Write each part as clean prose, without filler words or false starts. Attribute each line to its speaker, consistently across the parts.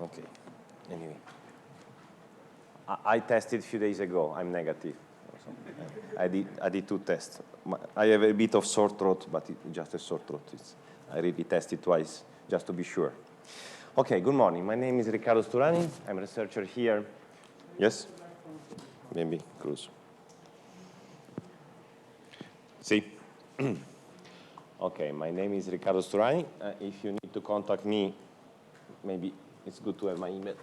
Speaker 1: Okay. Anyway, I tested a few days ago. I'm negative. So I did 2 tests. I have a bit of sore throat, but it's just a sore throat. I really tested twice just to be sure. Okay. Good morning. My name is Riccardo Sturani. I'm a researcher here. Yes. Maybe close. See. Okay. My name is Riccardo Sturani. If you need to contact me, maybe it's good to have my email.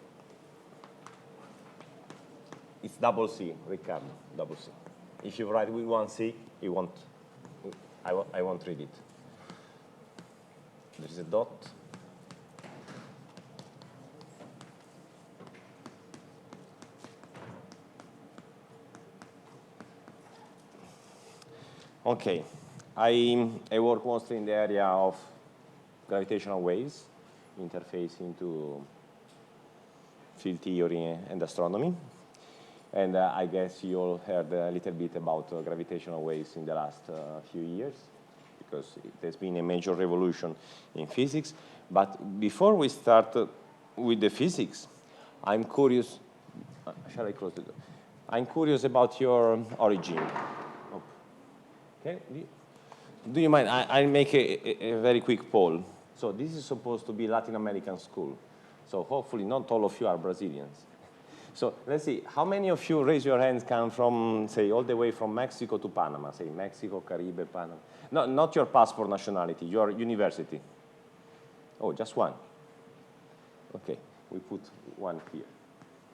Speaker 1: It's double C, Riccardo, double C. If you write with 1 C, you won't, I won't read it. There's a dot. Okay. I work mostly in the area of gravitational waves, interfacing to field theory and astronomy. And I guess you all heard a little bit about gravitational waves in the last few years, because there's been a major revolution in physics. But before we start with the physics, I'm curious. Shall I close the door? I'm curious about your origin. Okay. Do you mind? I'll make a very quick poll. So this is supposed to be Latin American school. So hopefully not all of you are Brazilians. So let's see, how many of you, raise your hands, come from, say, all the way from Mexico to Panama, say Mexico, Caribe, Panama? No, not your passport nationality, your university. Oh, just one. Okay, we put 1 here.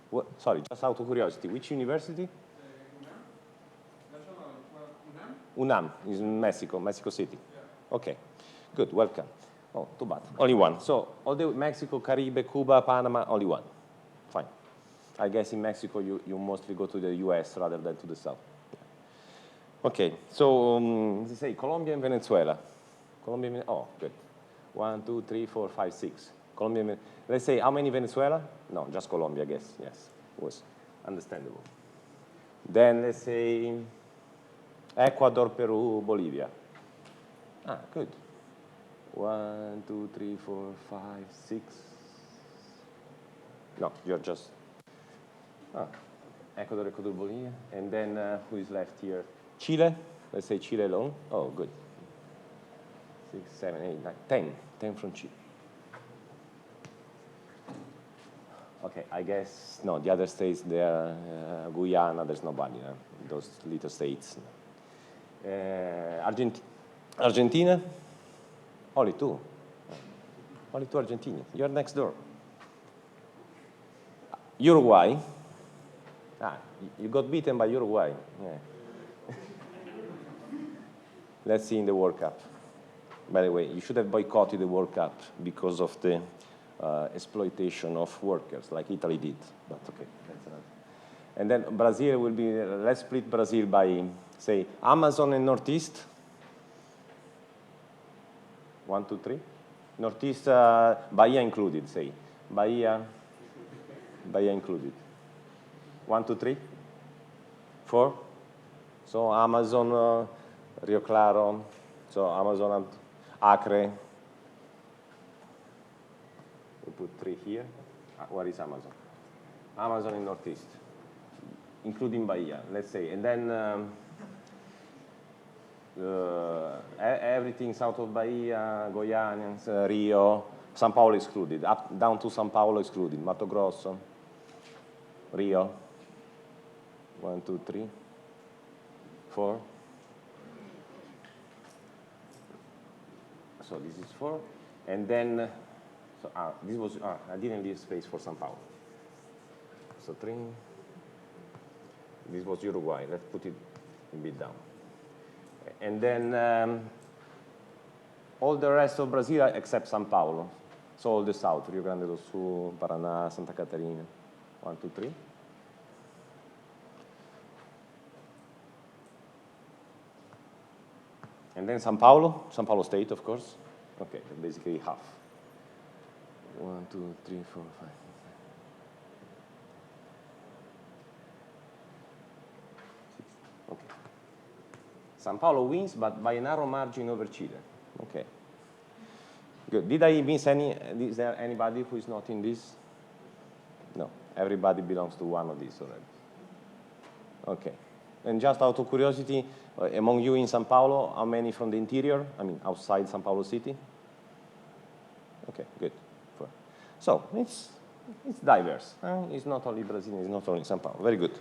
Speaker 1: What, sorry, just out of curiosity, which university? UNAM is in Mexico, Mexico City. Yeah. Okay, good, welcome. Oh, too bad, only one. So all the Mexico, Caribe, Cuba, Panama, only one. Fine. I guess in Mexico you mostly go to the US rather than to the south. Okay, so let's say Colombia and Venezuela. Colombia, oh, good. 1, 2, 3, 4, 5, 6. Colombia, let's say how many Venezuela? No, just Colombia, I guess. Yes, was understandable. Then let's say Ecuador, Peru, Bolivia. Ah, good. 1, 2, 3, 4, 5, 6. No, you're just. Ecuador, Bolivia. And then who is left here? Chile. Let's say Chile alone. Oh, good. 6, 7, 8, 9, 10. 10 from Chile. Okay, I guess, no, the other states there, Guyana, there's nobody, those little states. Argentina? Only 2. Only 2 Argentinians. You're next door. Uruguay. Ah, you got beaten by Uruguay. Yeah. Let's see in the World Cup. By the way, you should have boycotted the World Cup because of the exploitation of workers, like Italy did. But okay, that's another. And then Brazil will be, let's split Brazil by, say, Amazon and Northeast. 1, 2, 3. Northeast, Bahia included, say. Bahia included. 1, 2, 3, 4. So Amazon, Rio Claro. So Amazon and Acre. We put 3 here. Where is Amazon? Amazon in Northeast, including Bahia, let's say. And then everything south of Bahia, Goianians, Rio, São Paulo excluded, up down to São Paulo excluded, Mato Grosso, Rio. 1, 2, 3, 4. So this is 4, and then so this was I didn't leave space for São Paulo. So 3. This was Uruguay. Let's put it a bit down, and then all the rest of Brazil except São Paulo. So all the south: Rio Grande do Sul, Paraná, Santa Catarina. 1, 2, 3. And then São Paulo State, of course. Okay, basically half. 1, 2, 3, 4, 5. Okay. São Paulo wins, but by a narrow margin over Chile. Okay. Good. Did I miss any? Is there anybody who is not in this? Everybody belongs to one of these already. Okay. And just out of curiosity, among you in São Paulo, how many from the interior? I mean, outside São Paulo city? Okay, good. So it's diverse. It's not only Brazilian, it's not only São Paulo. Very good.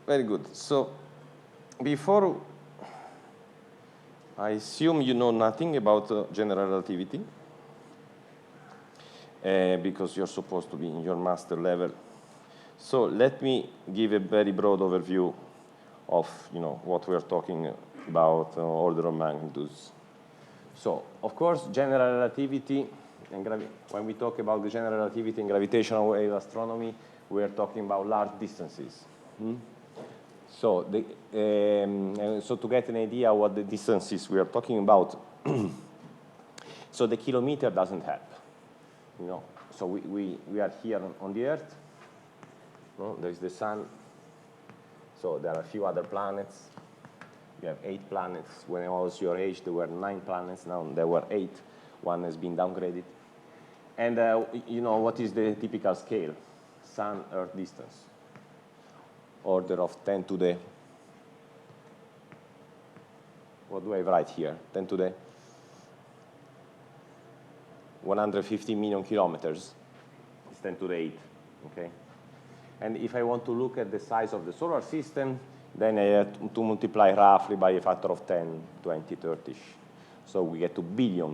Speaker 1: Very good. So before, I assume you know nothing about general relativity, because you're supposed to be in your master level. So let me give a very broad overview of what we're talking about, order of magnitudes. So of course, general relativity and when we talk about the general relativity in gravitational wave astronomy, we are talking about large distances. So, so to get an idea what the distances we are talking about, so the kilometer doesn't help. So we are here on the Earth. There is the Sun. So there are a few other planets. You have 8 planets. When I was your age, there were 9 planets. Now there were 8. One has been downgraded. And what is the typical scale? Sun-Earth distance. Order of 10 to the, what do I write here? 10 to the 150 million kilometers. It's 10 to the 8, okay? And if I want to look at the size of the solar system, then I have to multiply roughly by a factor of 10, 20, 30-ish. So we get to billion.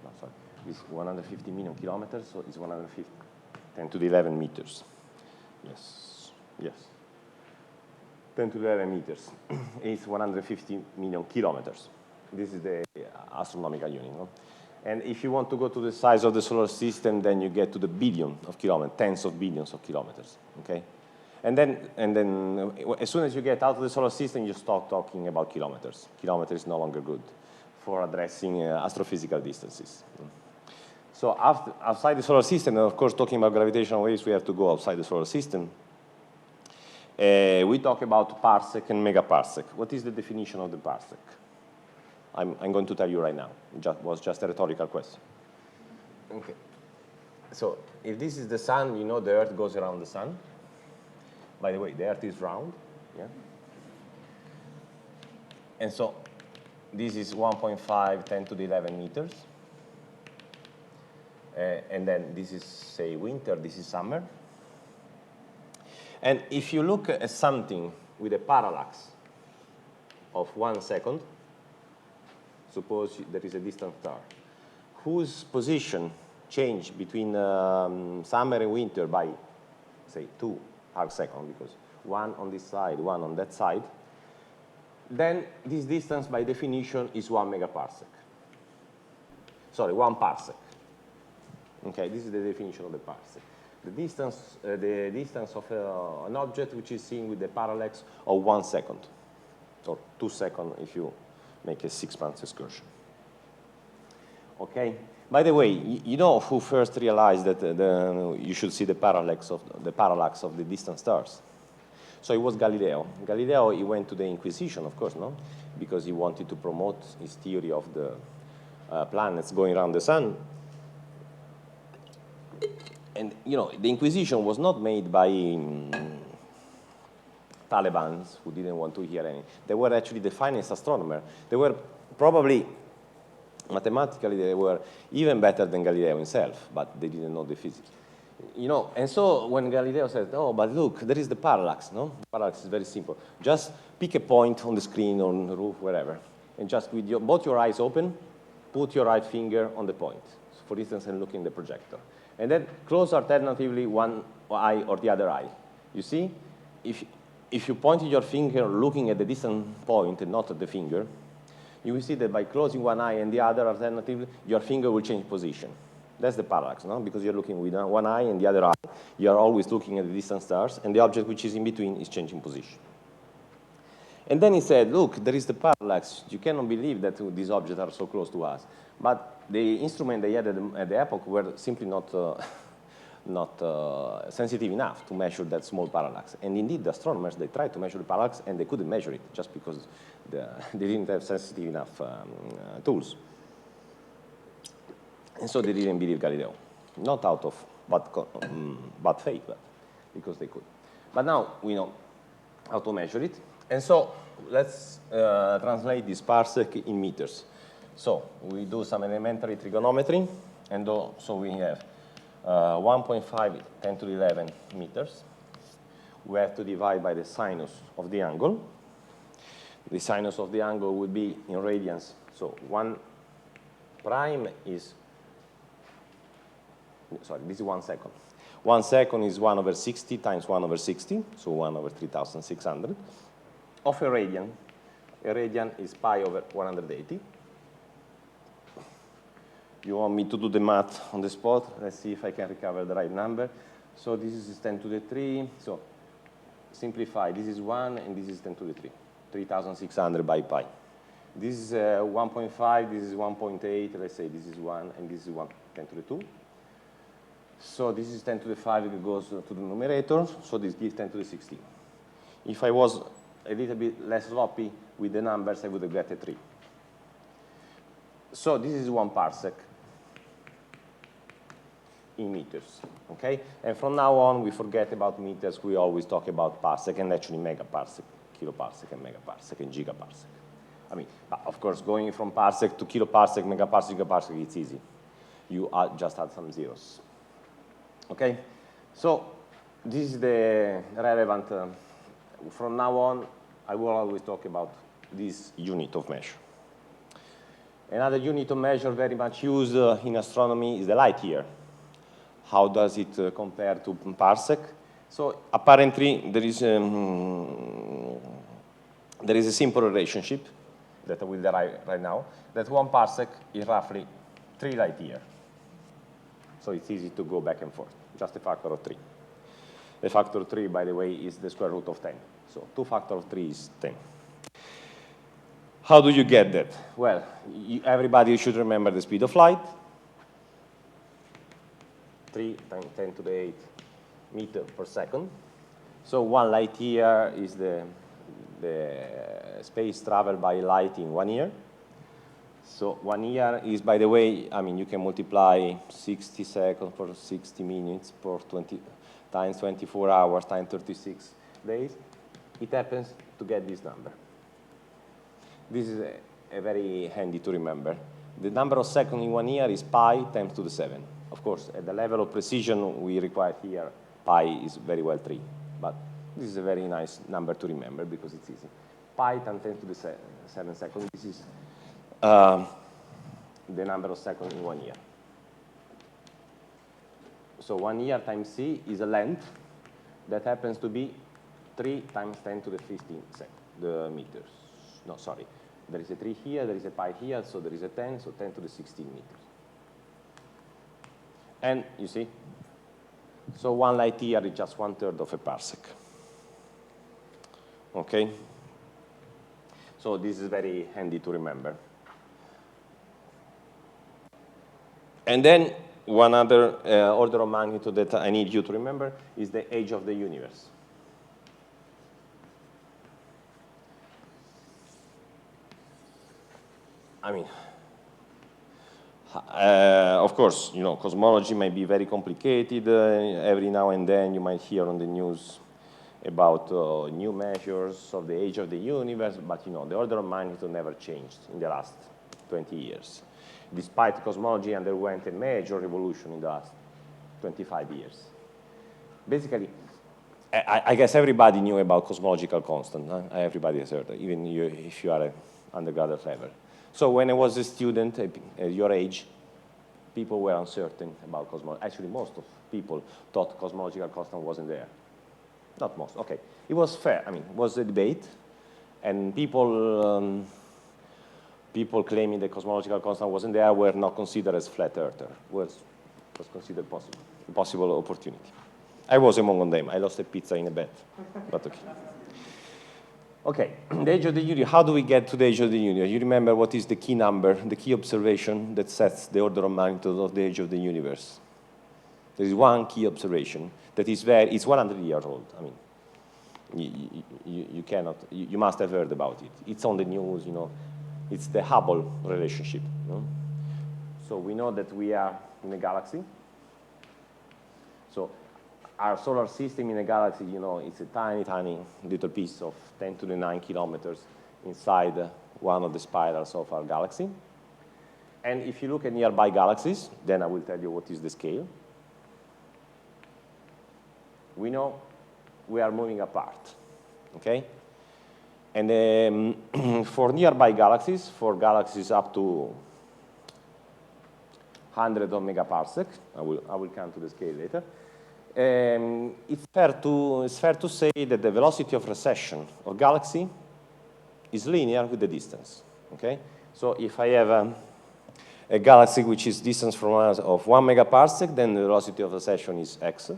Speaker 1: No, sorry. It's 150 million kilometers, so it's 150, 10 to the 11 meters. Yes, yes. 10 to the 11 meters. It's 150 million kilometers. This is the astronomical unit. And if you want to go to the size of the solar system, then you get to the billion of kilometers, tens of billions of kilometers, okay? And then as soon as you get out of the solar system, you start talking about kilometers. Kilometers is no longer good for addressing astrophysical distances. So outside the solar system, and of course, talking about gravitational waves, we have to go outside the solar system. We talk about parsec and megaparsec. What is the definition of the parsec? I'm going to tell you right now. It was just a rhetorical question. Okay. So if this is the Sun, you know the Earth goes around the Sun. By the way, the Earth is round. Yeah. And so this is 1.5, 10 to the 11 meters. And then this is, say, winter. This is summer. And if you look at something with a parallax of 1 second, suppose there is a distant star, whose position changed between summer and winter by, say, 2 arc seconds, because 1 on this side, 1 on that side, then this distance, by definition, is 1 megaparsec. Sorry, 1 parsec. Okay, this is the definition of the parsec. The distance of an object which is seen with the parallax of 1 second, or 2 seconds if you make a 6-month excursion. Okay. By the way, you know who first realized that you should see the parallax of the distant stars? So it was Galileo. Galileo, he went to the Inquisition, of course, no, because he wanted to promote his theory of the planets going around the sun. And the Inquisition was not made by Talibans who didn't want to hear any. They were actually the finest astronomers. They were probably, mathematically, they were even better than Galileo himself, but they didn't know the physics. And so when Galileo said, oh, but look, there is the parallax, no? The parallax is very simple. Just pick a point on the screen, on the roof, wherever, and just with both your eyes open, put your right finger on the point, so for instance, and look in the projector. And then close alternatively one eye or the other eye. You see, if you pointed your finger looking at the distant point and not at the finger, you will see that by closing one eye and the other alternatively, your finger will change position. That's the parallax, no? Because you're looking with one eye and the other eye. You're always looking at the distant stars, and the object which is in between is changing position. And then he said, look, there is the parallax. You cannot believe that these objects are so close to us. But the instrument they had at the epoch were simply not sensitive enough to measure that small parallax. And indeed, the astronomers, they tried to measure the parallax, and they couldn't measure it just because they didn't have sensitive enough tools. And so they didn't believe Galileo, not out of but fake, because they could. But now we know how to measure it. And so let's translate this parsec in meters. So we do some elementary trigonometry, and so we have 1.5 10 to the 11 meters. We have to divide by the sinus of the angle. The sinus of the angle would be in radians. So 1 prime is, sorry, this is 1 second. 1 second is 1 over 60 times 1 over 60, so 1 over 3,600 of a radian. A radian is pi over 180. You want me to do the math on the spot? Let's see if I can recover the right number. So this is 10 to the 3. So simplify. This is 1, and this is 10 to the 3. 3,600 by pi. This is 1.5. This is 1.8. Let's say this is 1, and this is 10 to the 2. So this is 10 to the 5. It goes to the numerator. So this gives 10 to the 16. If I was a little bit less sloppy with the numbers, I would have got a 3. So this is 1 parsec in meters, okay? And from now on, we forget about meters. We always talk about parsec, and actually megaparsec, kiloparsec, and megaparsec, and gigaparsec. I mean, of course, going from parsec to kiloparsec, megaparsec, gigaparsec, it's easy. You just add some zeros, okay? So this is the relevant, from now on, I will always talk about this unit of measure. Another unit of measure very much used in astronomy is the light year. How does it compare to parsec? So apparently there is a simple relationship that I will derive right now, that 1 parsec is roughly 3 light years. So it's easy to go back and forth, just a factor of 3. The factor of 3, by the way, is the square root of 10. So 2 factor of 3 is 10. How do you get that? Well, everybody should remember the speed of light. 3 times 10 to the 8 meter per second. So 1 light year is the space traveled by light in 1 year. So 1 year is, by the way, I mean, you can multiply 60 seconds for 60 minutes for 20 times 24 hours times 36 days. It happens to get this number. This is a very handy to remember. The number of seconds in 1 year is pi times to the 7. Of course, at the level of precision we require here, pi is very well 3. But this is a very nice number to remember because it's easy. Pi times 10 to the 7 seconds. This is the number of seconds in 1 year. So 1 year times c is a length that happens to be 3 times 10 to the 15 meters. No, sorry. There is a 3 here, there is a pi here, so there is a 10, so 10 to the 16 meters. And you see, so 1 light year is just 1/3 of a parsec. Okay? So this is very handy to remember. And then one other order of magnitude that I need you to remember is the age of the universe. I mean, of course, you know, cosmology may be very complicated. Every now and then you might hear on the news about new measures of the age of the universe, but you know, the order of magnitude never changed in the last 20 years, despite cosmology underwent a major revolution in the last 25 years. Basically, I guess everybody knew about cosmological constant. Huh? Everybody has heard it, even you, if you are an undergraduate level. So when I was a student at your age, people were uncertain about cosmology. Actually, most of people thought cosmological constant wasn't there. Not most, okay. It was fair, I mean, it was a debate, and people claiming that cosmological constant wasn't there were not considered as flat earther, was considered a possible opportunity. I was among them. I lost a pizza in a bet, but okay. Okay, the age of the universe. How do we get to the age of the universe? You remember what is the key number, the key observation that sets the order of magnitude of the age of the universe? There is one key observation that is it's 100 years old. I mean, you must have heard about it. It's on the news, you know. It's the Hubble relationship. You know? So we know that we are in a galaxy. So our solar system in a galaxy, you know, it's a tiny, tiny little piece of 10 to the 9 kilometers inside one of the spirals of our galaxy. And if you look at nearby galaxies, then I will tell you what is the scale. We know we are moving apart, okay? And for nearby galaxies, for galaxies up to hundreds of megaparsec, I will come to the scale later, it's fair to say that the velocity of recession of galaxy is linear with the distance, okay? So if I have a galaxy which is distance from us of 1 megaparsec, then the velocity of recession is x.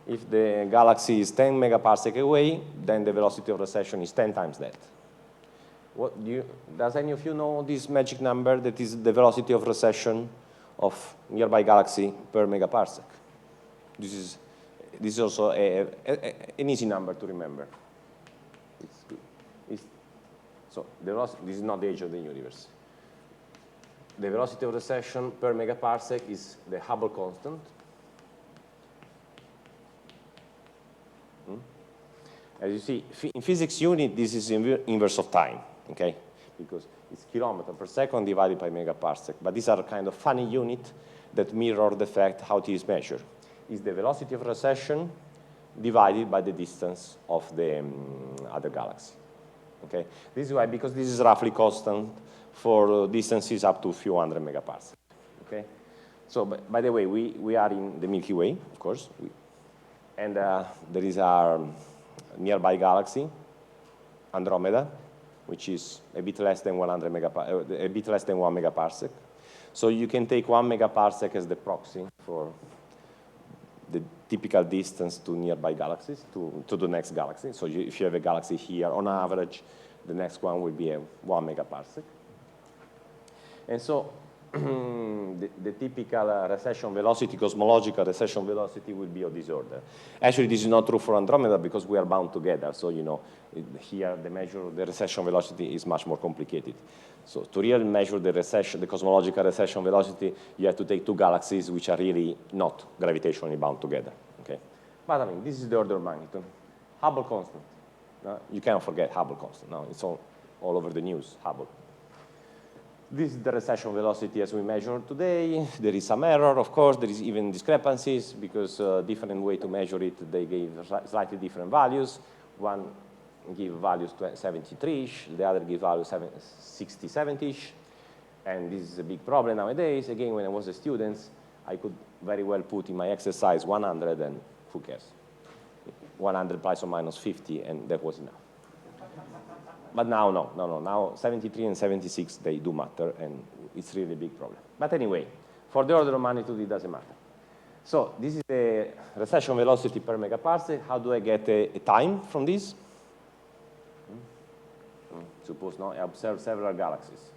Speaker 1: If the galaxy is 10 megaparsec away, then the velocity of recession is 10 times that. Does any of you know this magic number that is the velocity of recession of nearby galaxy per megaparsec? This is also an easy number to remember. It's good. So this is not the age of the universe. The velocity of recession per megaparsec is the Hubble constant. As you see, in physics unit, this is inverse of time, okay? Because it's kilometer per second divided by megaparsec. But these are kind of funny units that mirror the fact how it is measured. It's the velocity of recession divided by the distance of the other galaxy, okay? This is why, because this is roughly constant for distances up to a few hundred megaparsec, okay? So, by the way, we are in the Milky Way, of course, and there is our nearby galaxy, Andromeda, which is a bit less than 1 megaparsec. So you can take 1 megaparsec as the proxy for the typical distance to nearby galaxies, to the next galaxy. So if you have a galaxy here, on average, the next one will be a 1 megaparsec. And so the typical recession velocity, cosmological recession velocity will be of this order. Actually, this is not true for Andromeda because we are bound together. So, you know, here the measure of the recession velocity is much more complicated. So to really measure the cosmological recession velocity, you have to take two galaxies which are really not gravitationally bound together, okay? But I mean, this is the order of magnitude. Hubble constant. No? You cannot forget Hubble constant. No, it's all over the news, Hubble. This is the recession velocity as we measure today. There is some error, of course. There is even discrepancies because different way to measure it, they gave slightly different values. One give values 73-ish, the other give values 67-ish. And this is a big problem nowadays. Again, when I was a student, I could very well put in my exercise 100 and who cares? 100 plus or minus 50, and that was enough. But now, no. Now 73 and 76, they do matter, and it's really a big problem. But anyway, for the order of magnitude, it doesn't matter. So this is the recession velocity per megaparsec. How do I get a time from this? Suppose now I observe several galaxies.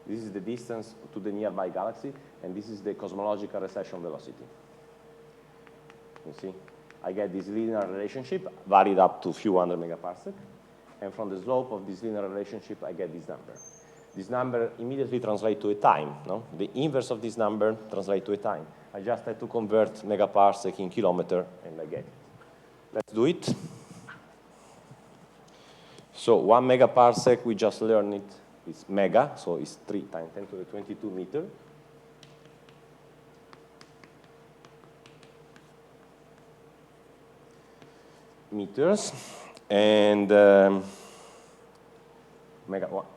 Speaker 1: This is the distance to the nearby galaxy, and this is the cosmological recession velocity. You see? I get this linear relationship, varied up to a few hundred megaparsec. And from the slope of this linear relationship, I get this number. This number immediately translates to a time. No? The inverse of this number translates to a time. I just have to convert megaparsec in kilometer, and I get it. Let's do it. So 1 megaparsec, we just learned it. It's mega, so it's 3 times 10 to the 22 meter. Meters. And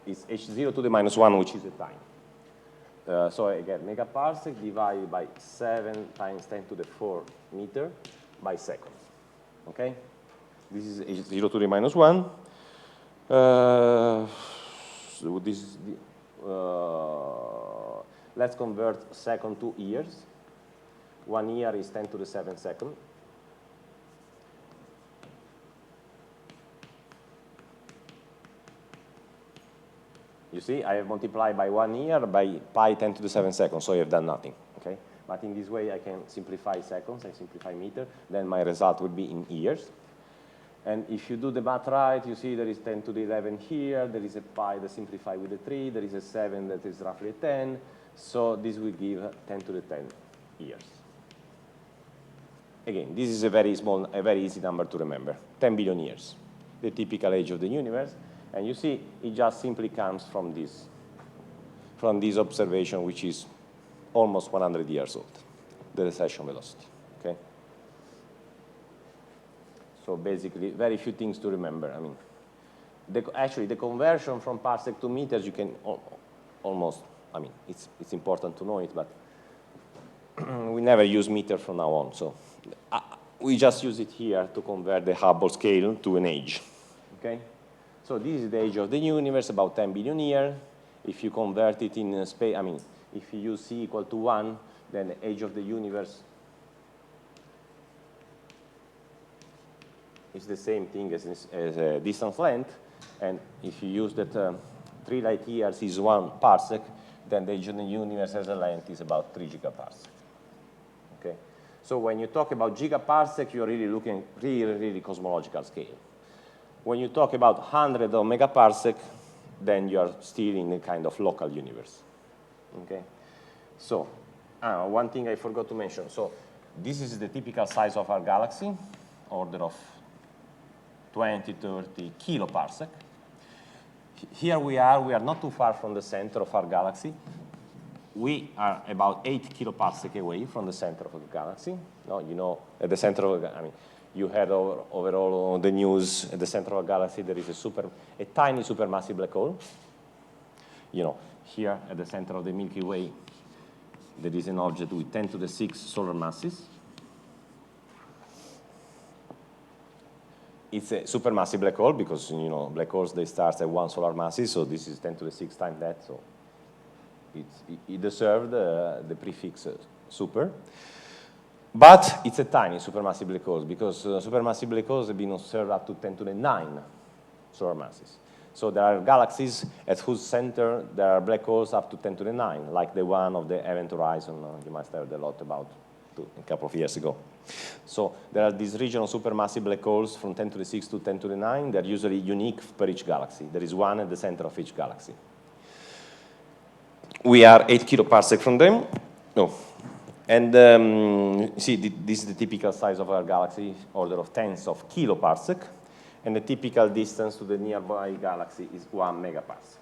Speaker 1: is h0 to the minus 1, which is the time. So I get megaparsec divided by 7 times 10 to the 4 meter by second. Okay? This is h0 to the minus 1. So this is let's convert second to years. 1 year is 10 to the 7 second. You see, I have multiplied by 1 year by pi 10 to the 7 seconds, so I have done nothing, okay? But in this way, I can simplify seconds, I simplify meter, then my result would be in years. And if you do the math right, you see there is 10 to the 11 here, there is a pi that simplifies with the 3, there is a 7 that is roughly a 10, so this will give 10 to the 10 years. again, this is a very small, a very easy number to remember, 10 billion years, the typical age of the universe. And you see, it just simply comes from this observation, which is almost 100 years old, the recession velocity, okay? So basically, very few things to remember. I mean, actually, the conversion from parsec to meters, you can almost, I mean, it's important to know it, but we never use meter from now on. So we just use it here to convert the Hubble scale to an age, okay? So this is the age of the universe, about 10 billion years. If you convert it in space, I mean, if you use c equal to 1, then the age of the universe is the same thing as distance length. And if you use that 3 light years is 1 parsec, then the age of the universe as a length is about 3 gigaparsec. Okay? So when you talk about gigaparsec, you're really looking at really cosmological scale. When you talk about hundreds of megaparsec, then you're still in a kind of local universe. Okay? So one thing I forgot to mention. So this is the typical size of our galaxy, order of 20, 30 kiloparsec. Here we are not too far from the center of our galaxy. We are about 8 kiloparsec away from the center of the galaxy. No, you know, at the center of, I mean, you had overall the news at the center of a galaxy, there is a tiny supermassive black hole. You know, here at the center of the Milky Way, there is an object with 10 to the 6 solar masses. It's a supermassive black hole because, you know, black holes, they start at 1 solar mass, so this is 10 to the 6 times that, so it deserved the prefix super. But it's a tiny supermassive black hole because supermassive black holes have been observed up to 10 to the 9 solar masses. So there are galaxies at whose center there are black holes up to 10 to the 9, like the one of the Event Horizon you must have heard a lot about a couple of years ago. So there are these regional supermassive black holes from 10 to the 6 to 10 to the 9. They're usually unique per each galaxy. There is one at the center of each galaxy. We are 8 kiloparsec from them. No. And see, this is the typical size of our galaxy, order of tens of kiloparsec. And the typical distance to the nearby galaxy is 1 megaparsec.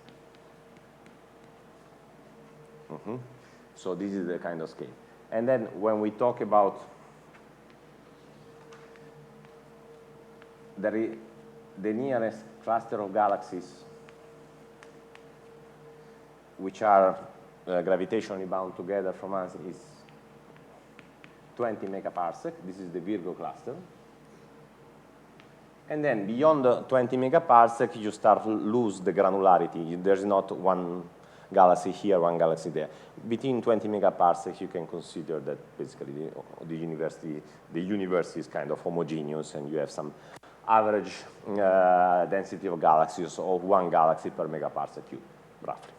Speaker 1: So this is the kind of scale. And then when we talk about the nearest cluster of galaxies which are gravitationally bound together from us is 20 megaparsec. This is the Virgo cluster. And then beyond the 20 megaparsec, you start to lose the granularity. There's not one galaxy here, one galaxy there. Between 20 megaparsecs, you can consider that basically the universe is kind of homogeneous, and you have some average density of galaxies of 1 galaxy per megaparsec cube, roughly.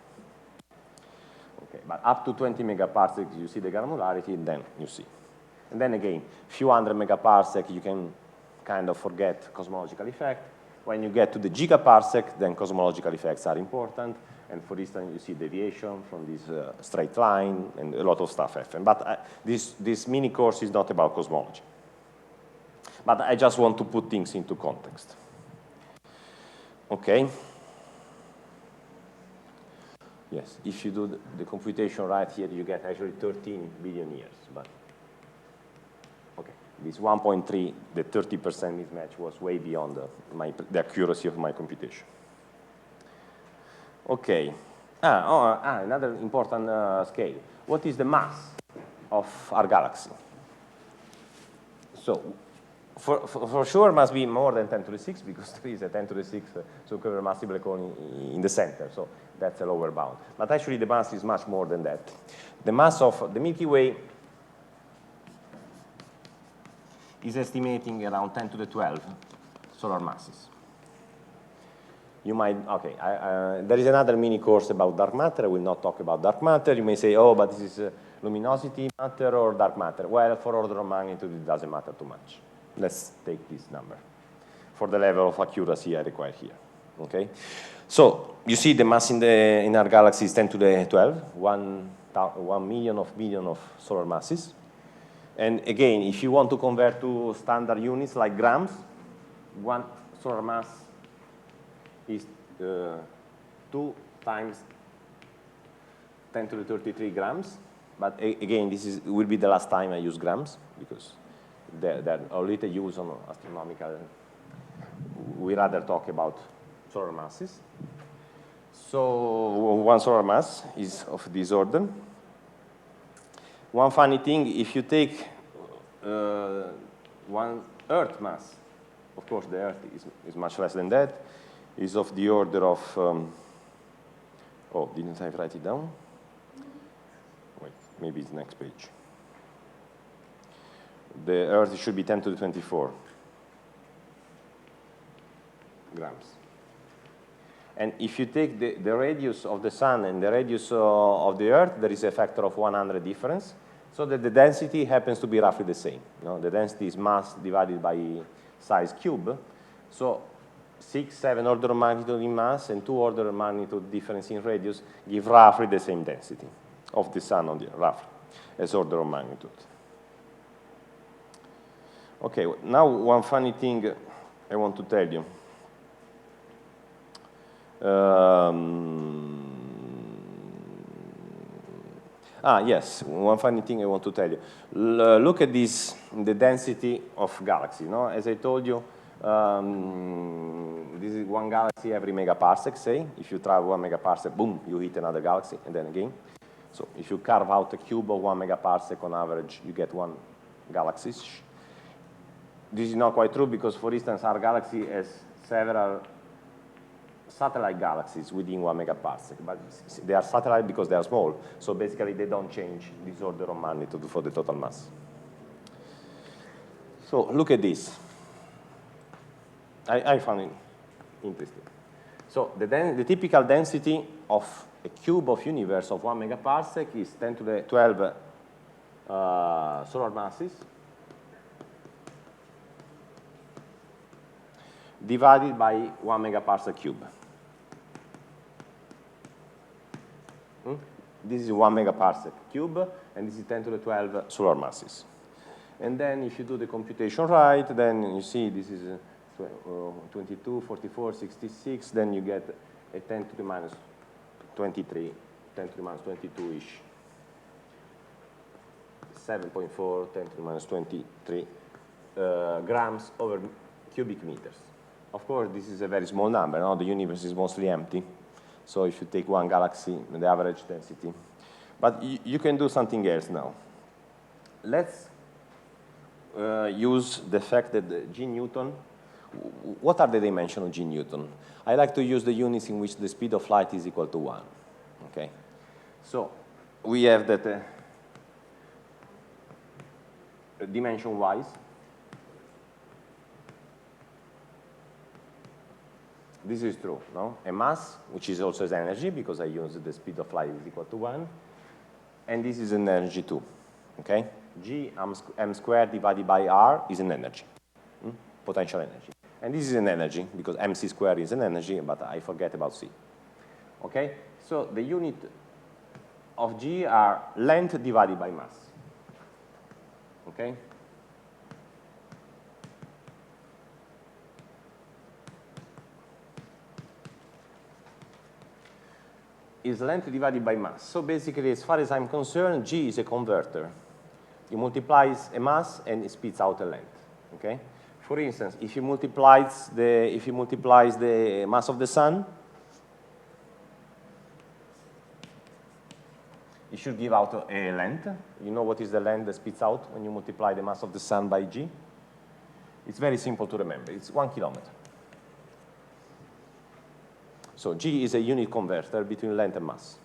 Speaker 1: Okay, but up to 20 megaparsecs, you see the granularity, and then you see. And then again, few hundred megaparsec, you can kind of forget cosmological effect. When you get to the gigaparsec, then cosmological effects are important. And for instance, you see deviation from this straight line, and a lot of stuff happen. But this mini course is not about cosmology. But I just want to put things into context. Okay? Yes, if you do the computation right here, you get actually 13 billion years. But okay, this 1.3, the 30% mismatch was way beyond the accuracy of my computation. Okay. Another important scale. What is the mass of our galaxy? So, for sure, must be more than 10 to the 6 because there is a 10 to the 6 supermassive black hole in the center. So that's a lower bound. But actually, the mass is much more than that. The mass of the Milky Way is estimating around 10 to the 12 solar masses. You might, okay, there is another mini course about dark matter. I will not talk about dark matter. You may say, oh, but this is luminosity matter or dark matter. Well, for order of magnitude, it doesn't matter too much. Let's take this number for the level of accuracy I require here, okay? So you see the mass in our galaxy is 10 to the 12, 1 million of solar masses. And again, if you want to convert to standard units like grams, one solar mass is 2 times 10 to the 33 grams. But again, this will be the last time I use grams, because they're a little use on astronomical. We rather talk about solar masses. So one solar mass is of this order. One funny thing, if you take one Earth mass, of course the Earth is much less than that, is of the order of, oh, didn't I write it down? Wait, maybe it's the next page. The Earth should be 10 to the 24 grams. And if you take the radius of the Sun and the radius of the Earth, there is a factor of 100 difference, so that the density happens to be roughly the same. You know, the density is mass divided by size cube. So 6, 7 order of magnitude in mass and 2 order of magnitude difference in radius give roughly the same density of the Sun on the roughly as order of magnitude. Okay, now one funny thing I want to tell you. Yes, one funny thing I want to tell you. Look at this, the density of galaxies. No? As I told you, this is one galaxy every megaparsec, say. If you travel 1 megaparsec, boom, you hit another galaxy, and then again. So if you carve out a cube of 1 megaparsec on average, you get 1 galaxy. This is not quite true because, for instance, our galaxy has several satellite galaxies within 1 megaparsec, but they are satellite because they are small, so basically they don't change this order of magnitude for the total mass. So look at this. I found it interesting. So the typical density of a cube of universe of 1 megaparsec is 10 to the 12 solar masses divided by 1 megaparsec cube. This is 1 megaparsec cube, and this is 10 to the 12 solar masses. And then if you do the computation right, then you see this is 22, 44, 66, then you get a 10 to the minus 23, 10 to the minus 22-ish. 7.4, 10 to the minus 23 grams over cubic meters. Of course, this is a very small number. No? The universe is mostly empty. So if you take one galaxy, the average density. But you can do something else now. Let's use the fact that G Newton, what are the dimensions of G Newton? I like to use the units in which the speed of light is equal to 1. Okay? So we have that dimension-wise. This is true, no? A mass, which is also as energy, because I use the speed of light is equal to 1. And this is an energy too, okay? G m squared divided by r is an energy, potential energy. And this is an energy, because mc squared is an energy, but I forget about c. Okay? So the unit of G are length divided by mass. Okay? Is length divided by mass. So basically, as far as I'm concerned, G is a converter. It multiplies a mass and it spits out a length. Okay? For instance, if you multiplies the mass of the Sun, it should give out a length. You know what is the length that spits out when you multiply the mass of the Sun by G? It's very simple to remember. It's 1 kilometer. So G is a unit converter between length and mass.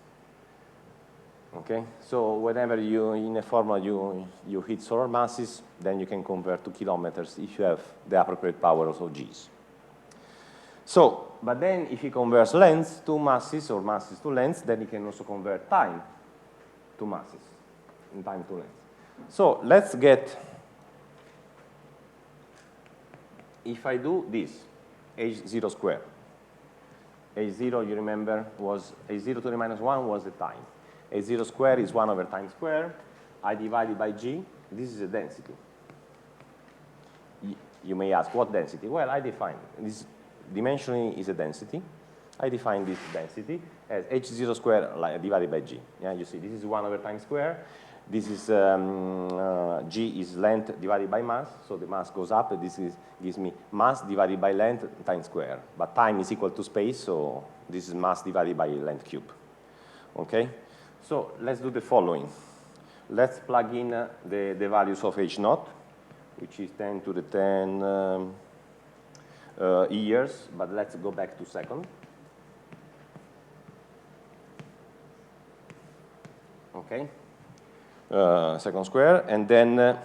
Speaker 1: Okay? So whenever you, in a formula, you hit solar masses, then you can convert to kilometers if you have the appropriate powers of G's. So, but then if you convert lengths to masses or masses to lengths, then you can also convert time to masses and time to length. So let's get, if I do this, h0 squared. H0, you remember, was H0 to the -1 was the time. H0 squared is 1 over time squared. I divided by G. this is a density. You may ask, what density? Well, I define this dimensioning is a density. I define this density as h0 squared divided by g. Yeah, you see, this is 1 over time square. This is g is length divided by mass, so the mass goes up. This gives me mass divided by length times square. But time is equal to space, so this is mass divided by length cube. Okay? So let's do the following. Let's plug in the values of h naught, which is 10 to the 10 years, but let's go back to second. Okay? Second square, and then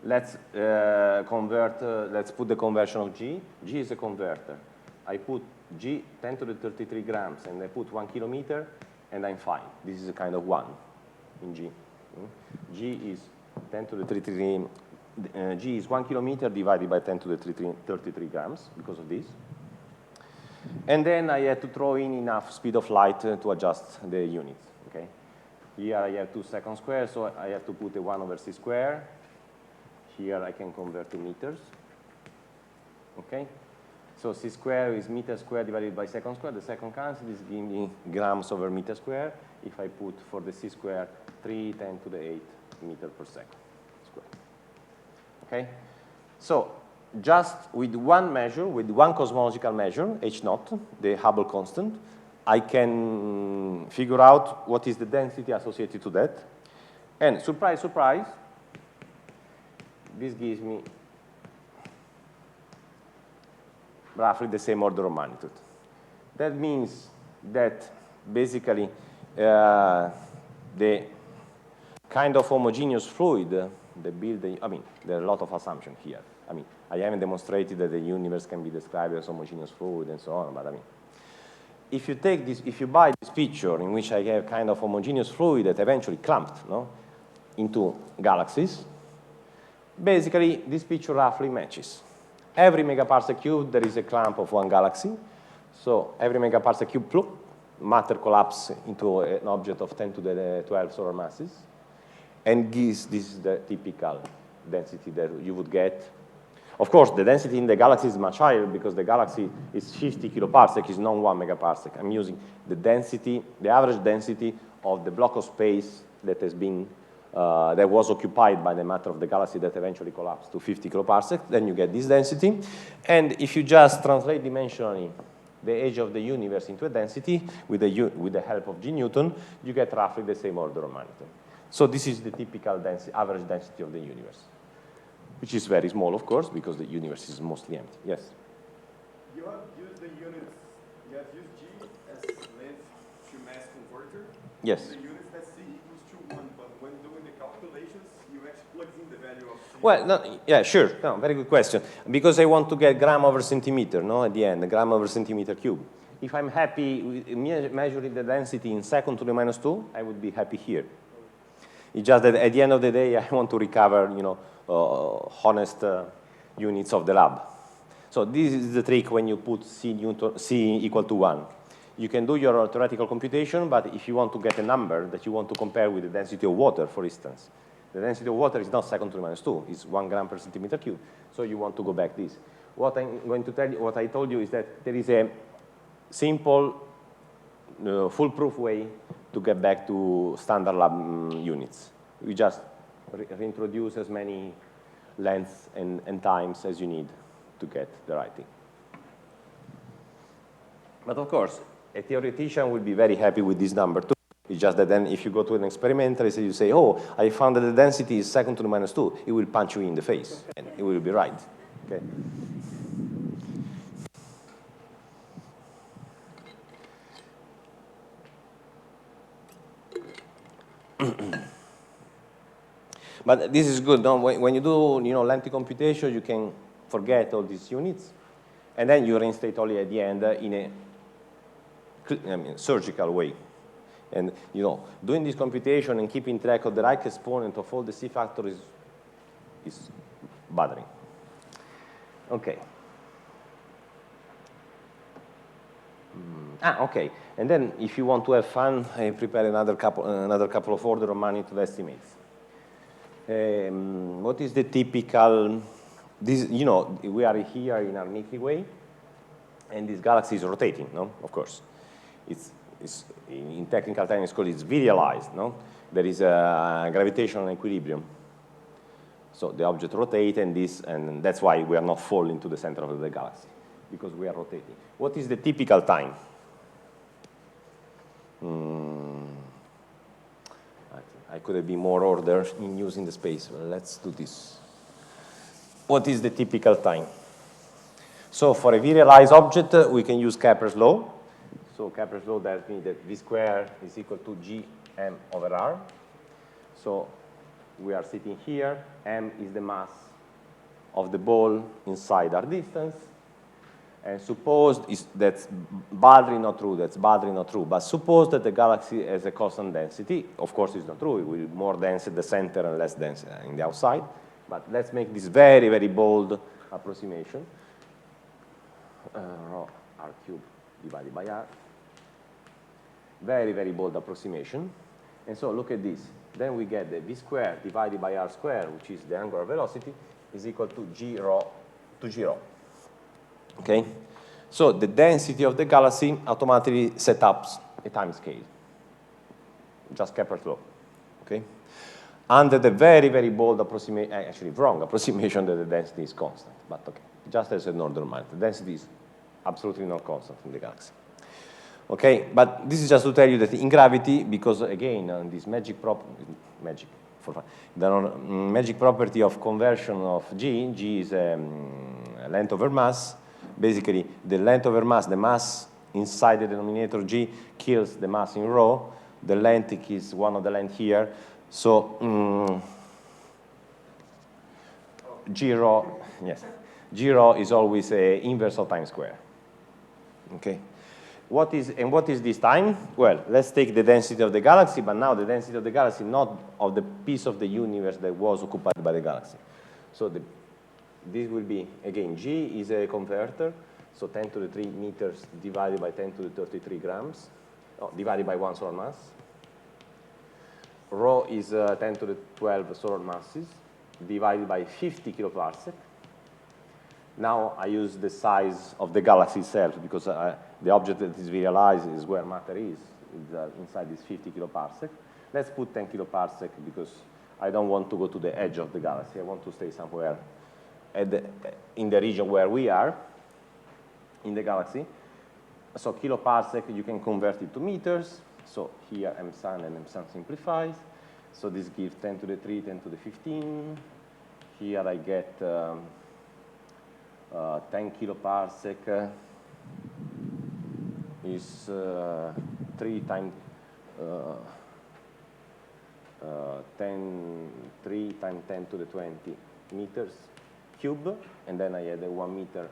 Speaker 1: let's let's put the conversion of G. G is a converter. I put G 10 to the 33 grams, and I put 1 kilometer, and I'm fine. This is a kind of 1 in G. G is 10 to the 33, G is 1 kilometer divided by 10 to the 33 grams because of this. And then I had to throw in enough speed of light to adjust the units. Okay? Here I have 2 seconds squared, so I have to put a 1 over c squared. Here I can convert to meters. Okay? So c squared is meter squared divided by second squared. The second constant is giving me grams over meter squared. If I put for the c squared 3 10 to the 8 meter per second squared. Okay? So just with one measure, with one cosmological measure, h naught, the Hubble constant, I can figure out what is the density associated to that. And surprise, surprise, this gives me roughly the same order of magnitude. That means that basically the kind of homogeneous fluid, the building, I mean, there are a lot of assumptions here. I mean, I haven't demonstrated that the universe can be described as homogeneous fluid and so on, but I mean, if you take this, if you buy this picture in which I have kind of homogeneous fluid that eventually clumped into galaxies, basically this picture roughly matches. Every megaparsec cube there is a clump of one galaxy. So every megaparsec cube plop, matter collapses into an object of 10 to the 12 solar masses, and this is the typical density that you would get. Of course, the density in the galaxy is much higher because the galaxy is 50 kiloparsec, is not 1 megaparsec. I'm using the density, the average density of the block of space that has been, that was occupied by the matter of the galaxy that eventually collapsed to 50 kiloparsec. Then you get this density. And if you just translate dimensionally the age of the universe into a density with the help of G Newton, you get roughly the same order of magnitude. So this is the typical density, average density of the universe, which is very small, of course, because the universe is mostly empty. Yes?
Speaker 2: You have used the units, you have used G as length to mass converter.
Speaker 1: Yes.
Speaker 2: The units that C equals to 1, but when doing the calculations, you actually plug in the value of C.
Speaker 1: Well, no, yeah, sure. No, very good question. Because I want to get gram over centimeter, at the end, gram over centimeter cube. If I'm happy with measuring the density in second to the minus 2, I would be happy here. It's just that at the end of the day, I want to recover, honest units of the lab. So this is the trick when you put C equal to 1. You can do your theoretical computation, but if you want to get a number that you want to compare with the density of water, for instance, the density of water is not second to the minus 2, it's 1 gram per centimeter cube. So you want to go back this. What I'm going to tell you, what I told you is that there is a simple, foolproof way to get back to standard lab units. We just reintroduce as many lengths and times as you need to get the right thing. But of course, a theoretician will be very happy with this number too. It's just that then if you go to an experimentalist and you say, oh, I found that the density is second to the minus 2, it will punch you in the face, and it will be right. Okay? But this is good. When you do lengthy computation, you can forget all these units, and then you reinstate only at the end in a surgical way. And doing this computation and keeping track of the right exponent of all the C factors is bothering. Okay. Okay. And then if you want to have fun, I prepare another couple of order of magnitude estimates. What is the typical, this, you know, we are here in our Milky Way, and this galaxy is rotating, no? Of course. It's in technical terms, it's called, it's virialized, no? There is a gravitational equilibrium. So the object rotates, and that's why we are not falling to the center of the galaxy, because we are rotating. What is the typical time? I could have been more order in using the space, but let's do this. What is the typical time? So for a virialized object, we can use Kepler's law. So Kepler's law tells me that V squared is equal to Gm over R. So we are sitting here. M is the mass of the ball inside our distance. And suppose that's badly not true, but suppose that the galaxy has a constant density. Of course, it's not true. It will be more dense at the center and less dense in the outside. But let's make this very, very bold approximation. Rho R cubed divided by R. Very, very bold approximation. And so look at this. Then we get the V squared divided by R squared, which is the angular velocity, is equal to G rho to G rho. Okay? So the density of the galaxy automatically sets up a time scale. Just Kepler's law. Okay? Under the very, very bold approximation, actually wrong approximation that the density is constant. But okay, just as an order of magnitude, the density is absolutely not constant in the galaxy. Okay, but this is just to tell you that in gravity, because again, this magic property of conversion of G is length over mass. Basically, the length over mass, the mass inside the denominator G kills the mass in rho. The length is one of the length here. So G rho, yes, G rho is always an inverse of time square. Okay. What is this time? Well, let's take the density of the galaxy, but now the density of the galaxy not of the piece of the universe that was occupied by the galaxy. So this will be, again, G is a converter, so 10 to the 3 meters divided by 10 to the 33 grams, divided by 1 solar mass. Rho is 10 to the 12 solar masses, divided by 50 kiloparsec. Now I use the size of the galaxy itself, because the object that is visualized is where matter is inside this 50 kiloparsec. Let's put 10 kiloparsec, because I don't want to go to the edge of the galaxy. I want to stay somewhere in the region where we are in the galaxy. So kiloparsec, you can convert it to meters. So here m sun and m sun simplifies. So this gives 10 to the 3, 10 to the 15. Here I get 10 kiloparsec is 3 times 3 times 10 to the 20 meters cube, and then I add 1 meter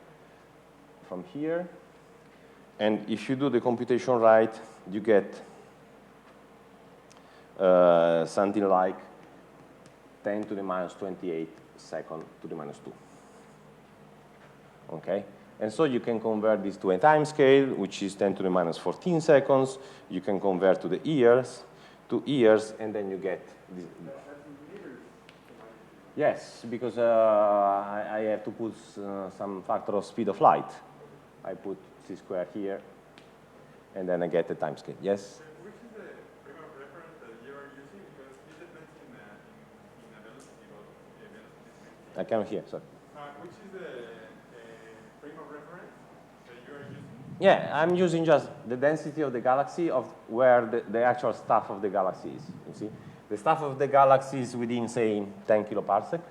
Speaker 1: from here. And if you do the computation right, you get something like 10 to the minus 28 second to the minus 2. Okay? And so you can convert this to a time scale, which is 10 to the minus 14 seconds. You can convert to the years, and then you get this. Yes, because I have to put some factor of speed of light. I put c squared here, and then I get the time scale. Yes?
Speaker 2: Which is the frame of reference that you are using? Because it depends in a velocity of the velocity.
Speaker 1: I come here, sorry.
Speaker 2: Which is the frame of reference that you are using?
Speaker 1: Yeah, I'm using just the density of the galaxy of where the actual stuff of the galaxy is, you see? The stuff of the galaxy is within, say, 10 kiloparsec.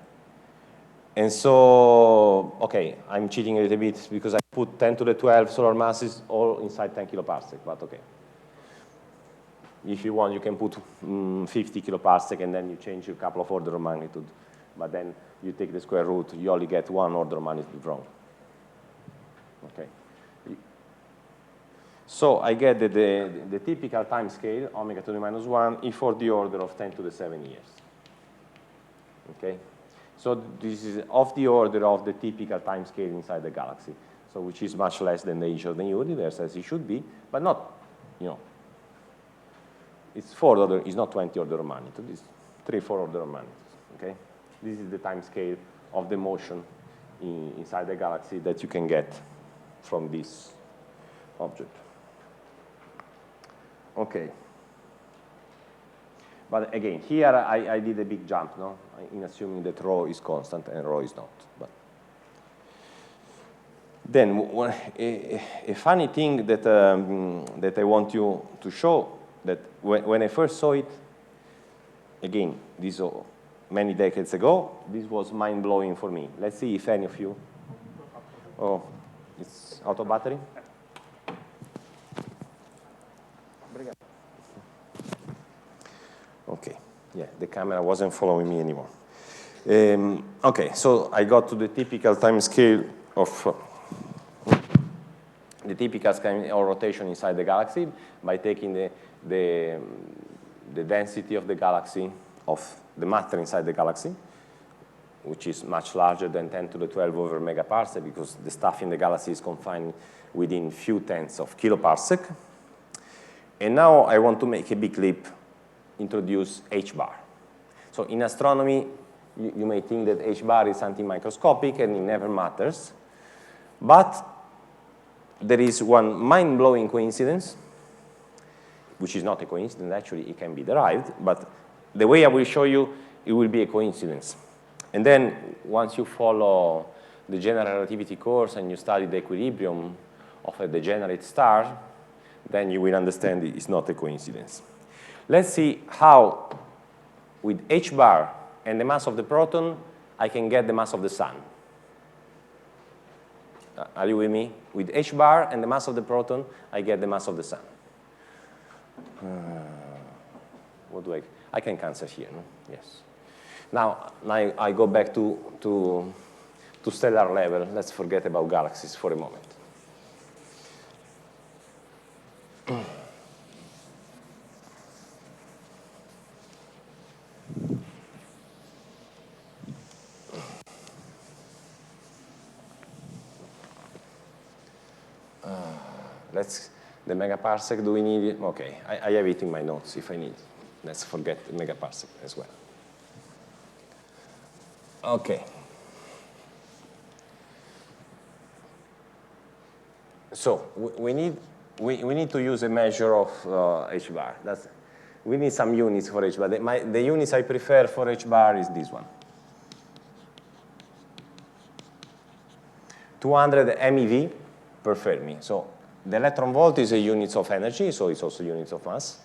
Speaker 1: And so, okay, I'm cheating a little bit because I put 10 to the 12 solar masses all inside 10 kiloparsec, but okay. If you want, you can put 50 kiloparsec and then you change a couple of order of magnitude. But then you take the square root, you only get 1 order of magnitude wrong. Okay. So I get that the typical time scale, omega to the minus 1, is for the order of 10 to the 7 years. Okay? So this is of the order of the typical time scale inside the galaxy, so which is much less than the age of the universe, as it should be, but not, you know, it's 4 order, it's not 20 order of magnitude, it's 3, 4 order of magnitude. Okay? This is the time scale of the motion inside the galaxy that you can get from this object. Okay. But again, here I did a big jump, no? In assuming that rho is constant and rho is not. But then a funny thing that, that I want you to show, that when I first saw it, again, this many decades ago, this was mind-blowing for me. Let's see if any of you. Oh, it's out of battery? Okay, yeah, the camera wasn't following me anymore. Okay, so I got to the typical time scale of the typical kind of rotation inside the galaxy by taking the density of the galaxy, of the matter inside the galaxy, which is much larger than 10 to the 12 over megaparsec, because the stuff in the galaxy is confined within few tenths of kiloparsec. And now I want to make a big leap, introduce h bar. So in astronomy, you may think that h bar is something microscopic and it never matters. But there is one mind-blowing coincidence, which is not a coincidence, actually, it can be derived, but the way I will show you, it will be a coincidence. And then once you follow the general relativity course and you study the equilibrium of a degenerate star, then you will understand it's not a coincidence. Let's see how, with h bar and the mass of the proton, I can get the mass of the sun. Are you with me? With h bar and the mass of the proton, I get the mass of the sun. What do I can cancel here, no? Yes. Now I go back to stellar level. Let's forget about galaxies for a moment. The megaparsec, do we need it? Okay, I have it in my notes if I need. Let's forget the megaparsec as well. Okay. So we need to use a measure of h bar. We need some units for h bar. The units I prefer for h bar is this one. 200 MeV per Fermi. So the electron volt is a unit of energy, so it's also units of mass.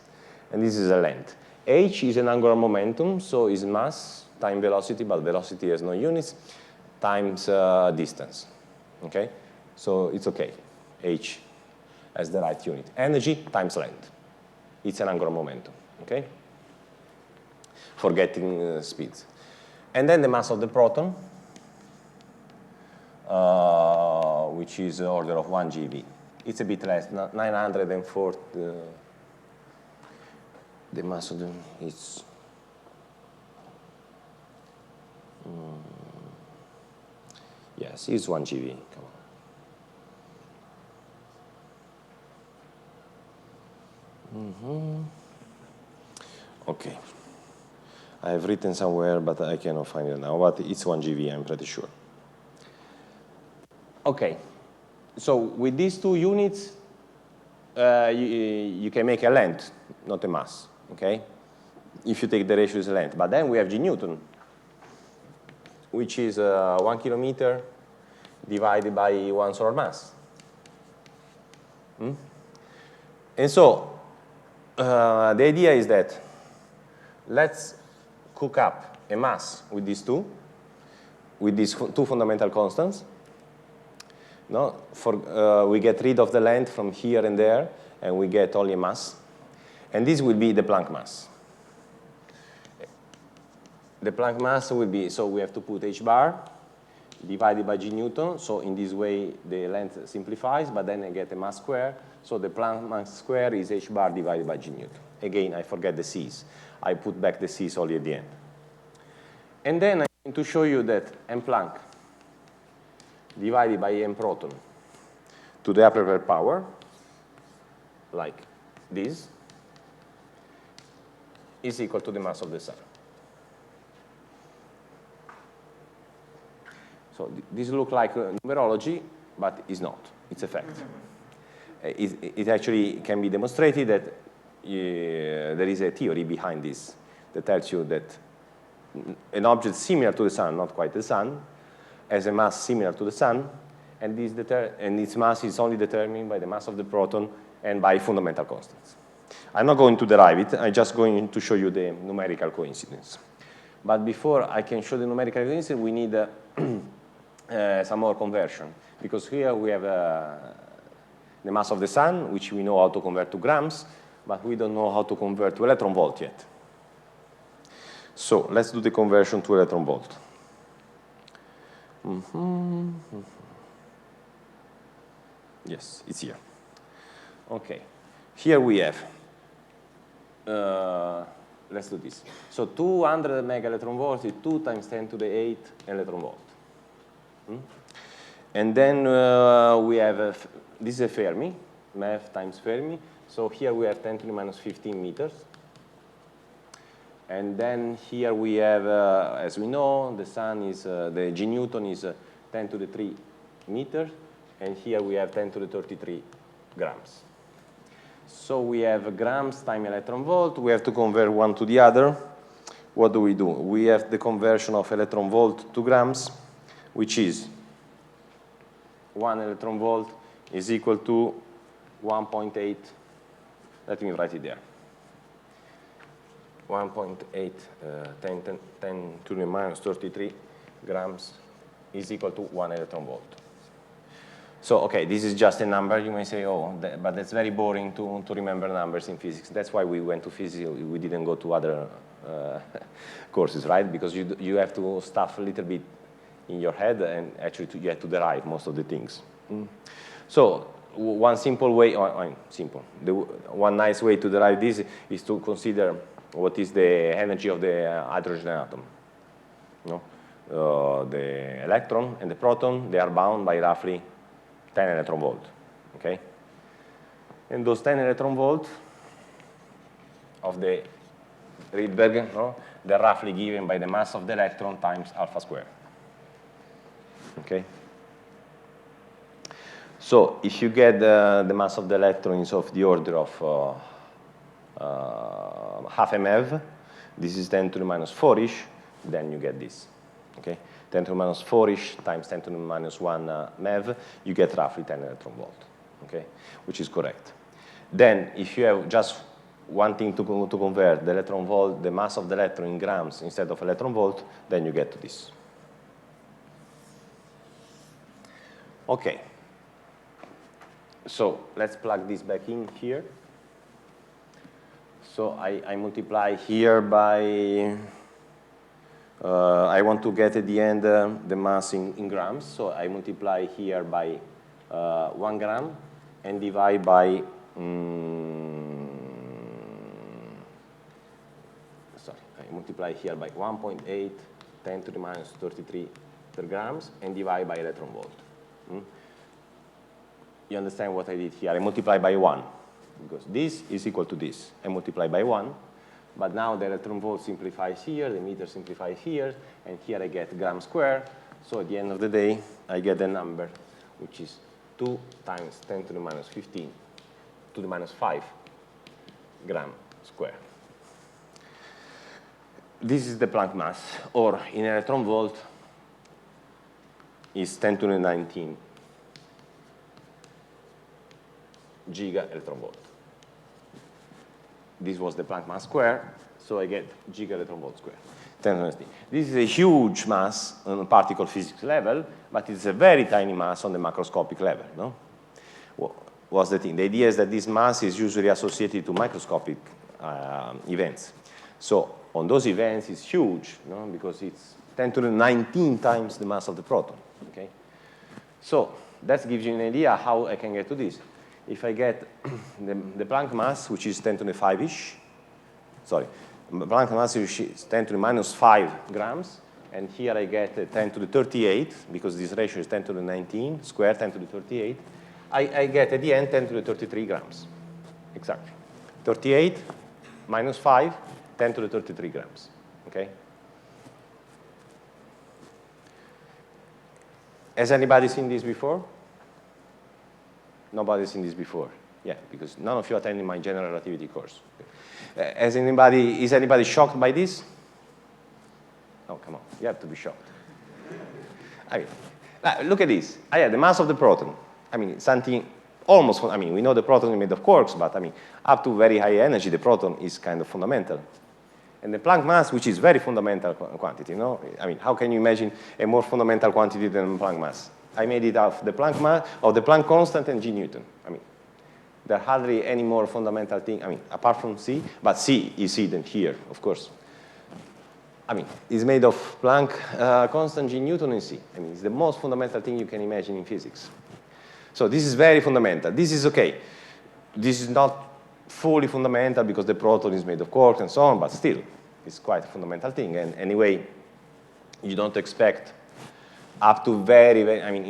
Speaker 1: And this is a length. H is an angular momentum, so is mass, time velocity, but velocity has no units, times distance. Okay? So it's okay. H as the right unit. Energy times length. It's an angular momentum. Okay? Forgetting speeds. And then the mass of the proton, which is the order of 1 GeV. It's a bit less, 940. The mass of the, it's yes, it's 1 GeV. Come on. Okay. I have written somewhere, but I cannot find it now. But it's 1 GeV, I'm pretty sure. Okay. So with these two units, you can make a length, not a mass. Okay? If you take the ratio as a length. But then we have G Newton, which is 1 kilometer divided by 1 solar mass. And so the idea is that let's cook up a mass with these two fundamental constants. No, we get rid of the length from here and there, and we get only a mass. And this will be the Planck mass. The Planck mass will be, so we have to put h bar divided by G Newton. So in this way, the length simplifies, but then I get a mass square. So the Planck mass square is h bar divided by G Newton. Again, I forget the c's. I put back the c's only at the end. And then I'm going to show you that m Planck divided by m proton to the upper power, like this, is equal to the mass of the sun. So this looks like numerology, but it's not. It's a fact. It actually can be demonstrated that there is a theory behind this that tells you that an object similar to the sun, not quite the sun, has a mass similar to the sun, and its mass is only determined by the mass of the proton and by fundamental constants. I'm not going to derive it. I'm just going to show you the numerical coincidence. But before I can show the numerical coincidence, we need some more conversion, because here we have the mass of the sun, which we know how to convert to grams, but we don't know how to convert to electron volt yet. So let's do the conversion to electron volt. Yes, it's here. Okay, here we have, let's do this. So 200 mega electron volts is 2 times 10 to the 8 electron volt. And then we have, this is a Fermi, MeV times Fermi. So here we have 10 to the minus 15 meters. And then here we have, as we know, the sun is, the G Newton is 10 to the 3 meters. And here we have 10 to the 33 grams. So we have grams times electron volt. We have to convert one to the other. What do? We have the conversion of electron volt to grams, which is 1 electron volt is equal to 1.8. Let me write it there. 1.8 10 to the minus 33 grams is equal to 1 electron volt. So, okay, this is just a number. You may say, oh, but that's very boring to remember numbers in physics. That's why we went to physics. We didn't go to other courses, right? Because you have to stuff a little bit in your head, and actually you have to derive most of the things. So one simple way, one nice way to derive this is to consider what is the energy of the hydrogen atom. The electron and the proton, they are bound by roughly 10 electron volt, okay? And those 10 electron volt of the Rydberg, they're roughly given by the mass of the electron times alpha squared, okay? So if you get the mass of the electron is of the order of half a MeV, this is 10 to the minus 4-ish, then you get this, okay? 10 to the minus 4-ish times 10 to the minus 1 MeV, you get roughly 10 electron volt, okay? Which is correct. Then, if you have just one thing to convert the electron volt, the mass of the electron in grams instead of electron volt, then you get to this. Okay. So let's plug this back in here. So I multiply here by, I want to get at the end the mass in grams. So I multiply here by 1 gram and divide by, I multiply here by 1.8 10 to the minus 33 per grams and divide by electron volt. You understand what I did here? I multiply by 1, because this is equal to this. I multiply by 1, but now the electron volt simplifies here, the meter simplifies here, and here I get gram square. So at the end of the day, I get a number which is 2 times 10 to the minus 15 to the minus 5 gram square. This is the Planck mass, or in electron volt is 10 to the 19 giga electron volt. This was the Planck mass square, so I get giga electron volt square. 10 to the 19. This is a huge mass on particle physics level, but it's a very tiny mass on the macroscopic level. No? What's the thing? The idea is that this mass is usually associated to microscopic events. So on those events, it's huge, no? Because it's 10 to the 19 times the mass of the proton. Okay? So that gives you an idea how I can get to this. If I get the Planck mass, which is 10 to the 5-ish, sorry, Planck mass is 10 to the minus 5 grams, and here I get 10 to the 38, because this ratio is 10 to the 19, square 10 to the 38, I get at the end 10 to the 33 grams, exactly. 38 minus 5, 10 to the 33 grams, okay? Has anybody seen this before? Nobody's seen this before. Yeah, because none of you attended my general relativity course. Is anybody shocked by this? Oh, come on, you have to be shocked. I mean, look at this. Yeah, the mass of the proton. I mean, something almost, I mean, we know the proton is made of quarks, but I mean, up to very high energy, the proton is kind of fundamental. And the Planck mass, which is very fundamental quantity, no? I mean, how can you imagine a more fundamental quantity than Planck mass? I made it of the Planck mass, of the Planck constant and G Newton. I mean, there are hardly any more fundamental thing, I mean, apart from C, but C is hidden here, of course. I mean, it's made of Planck constant, G Newton, and C. I mean, it's the most fundamental thing you can imagine in physics. So this is very fundamental. This is okay. This is not fully fundamental because the proton is made of quarks and so on, but still, it's quite a fundamental thing. And anyway, you don't expect up to very, I mean,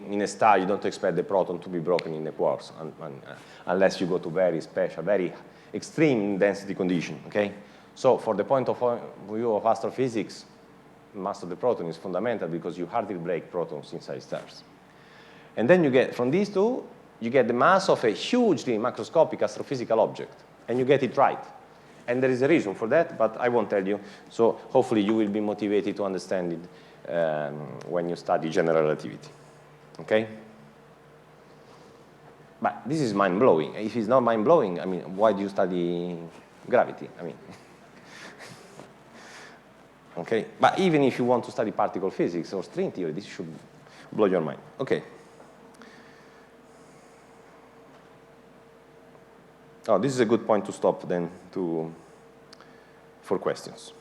Speaker 1: in a star, you don't expect the proton to be broken in the quarks unless you go to very special, very extreme density condition, okay? So for the point of view of astrophysics, mass of the proton is fundamental because you hardly break protons inside stars. And then you get, from these two, you get the mass of a hugely macroscopic astrophysical object, and you get it right. And there is a reason for that, but I won't tell you. So hopefully you will be motivated to understand it when you study general relativity, okay? But this is mind-blowing. If it's not mind-blowing, I mean, why do you study gravity? I mean, okay? But even if you want to study particle physics or string theory, this should blow your mind. Okay. Oh, this is a good point to stop then for questions.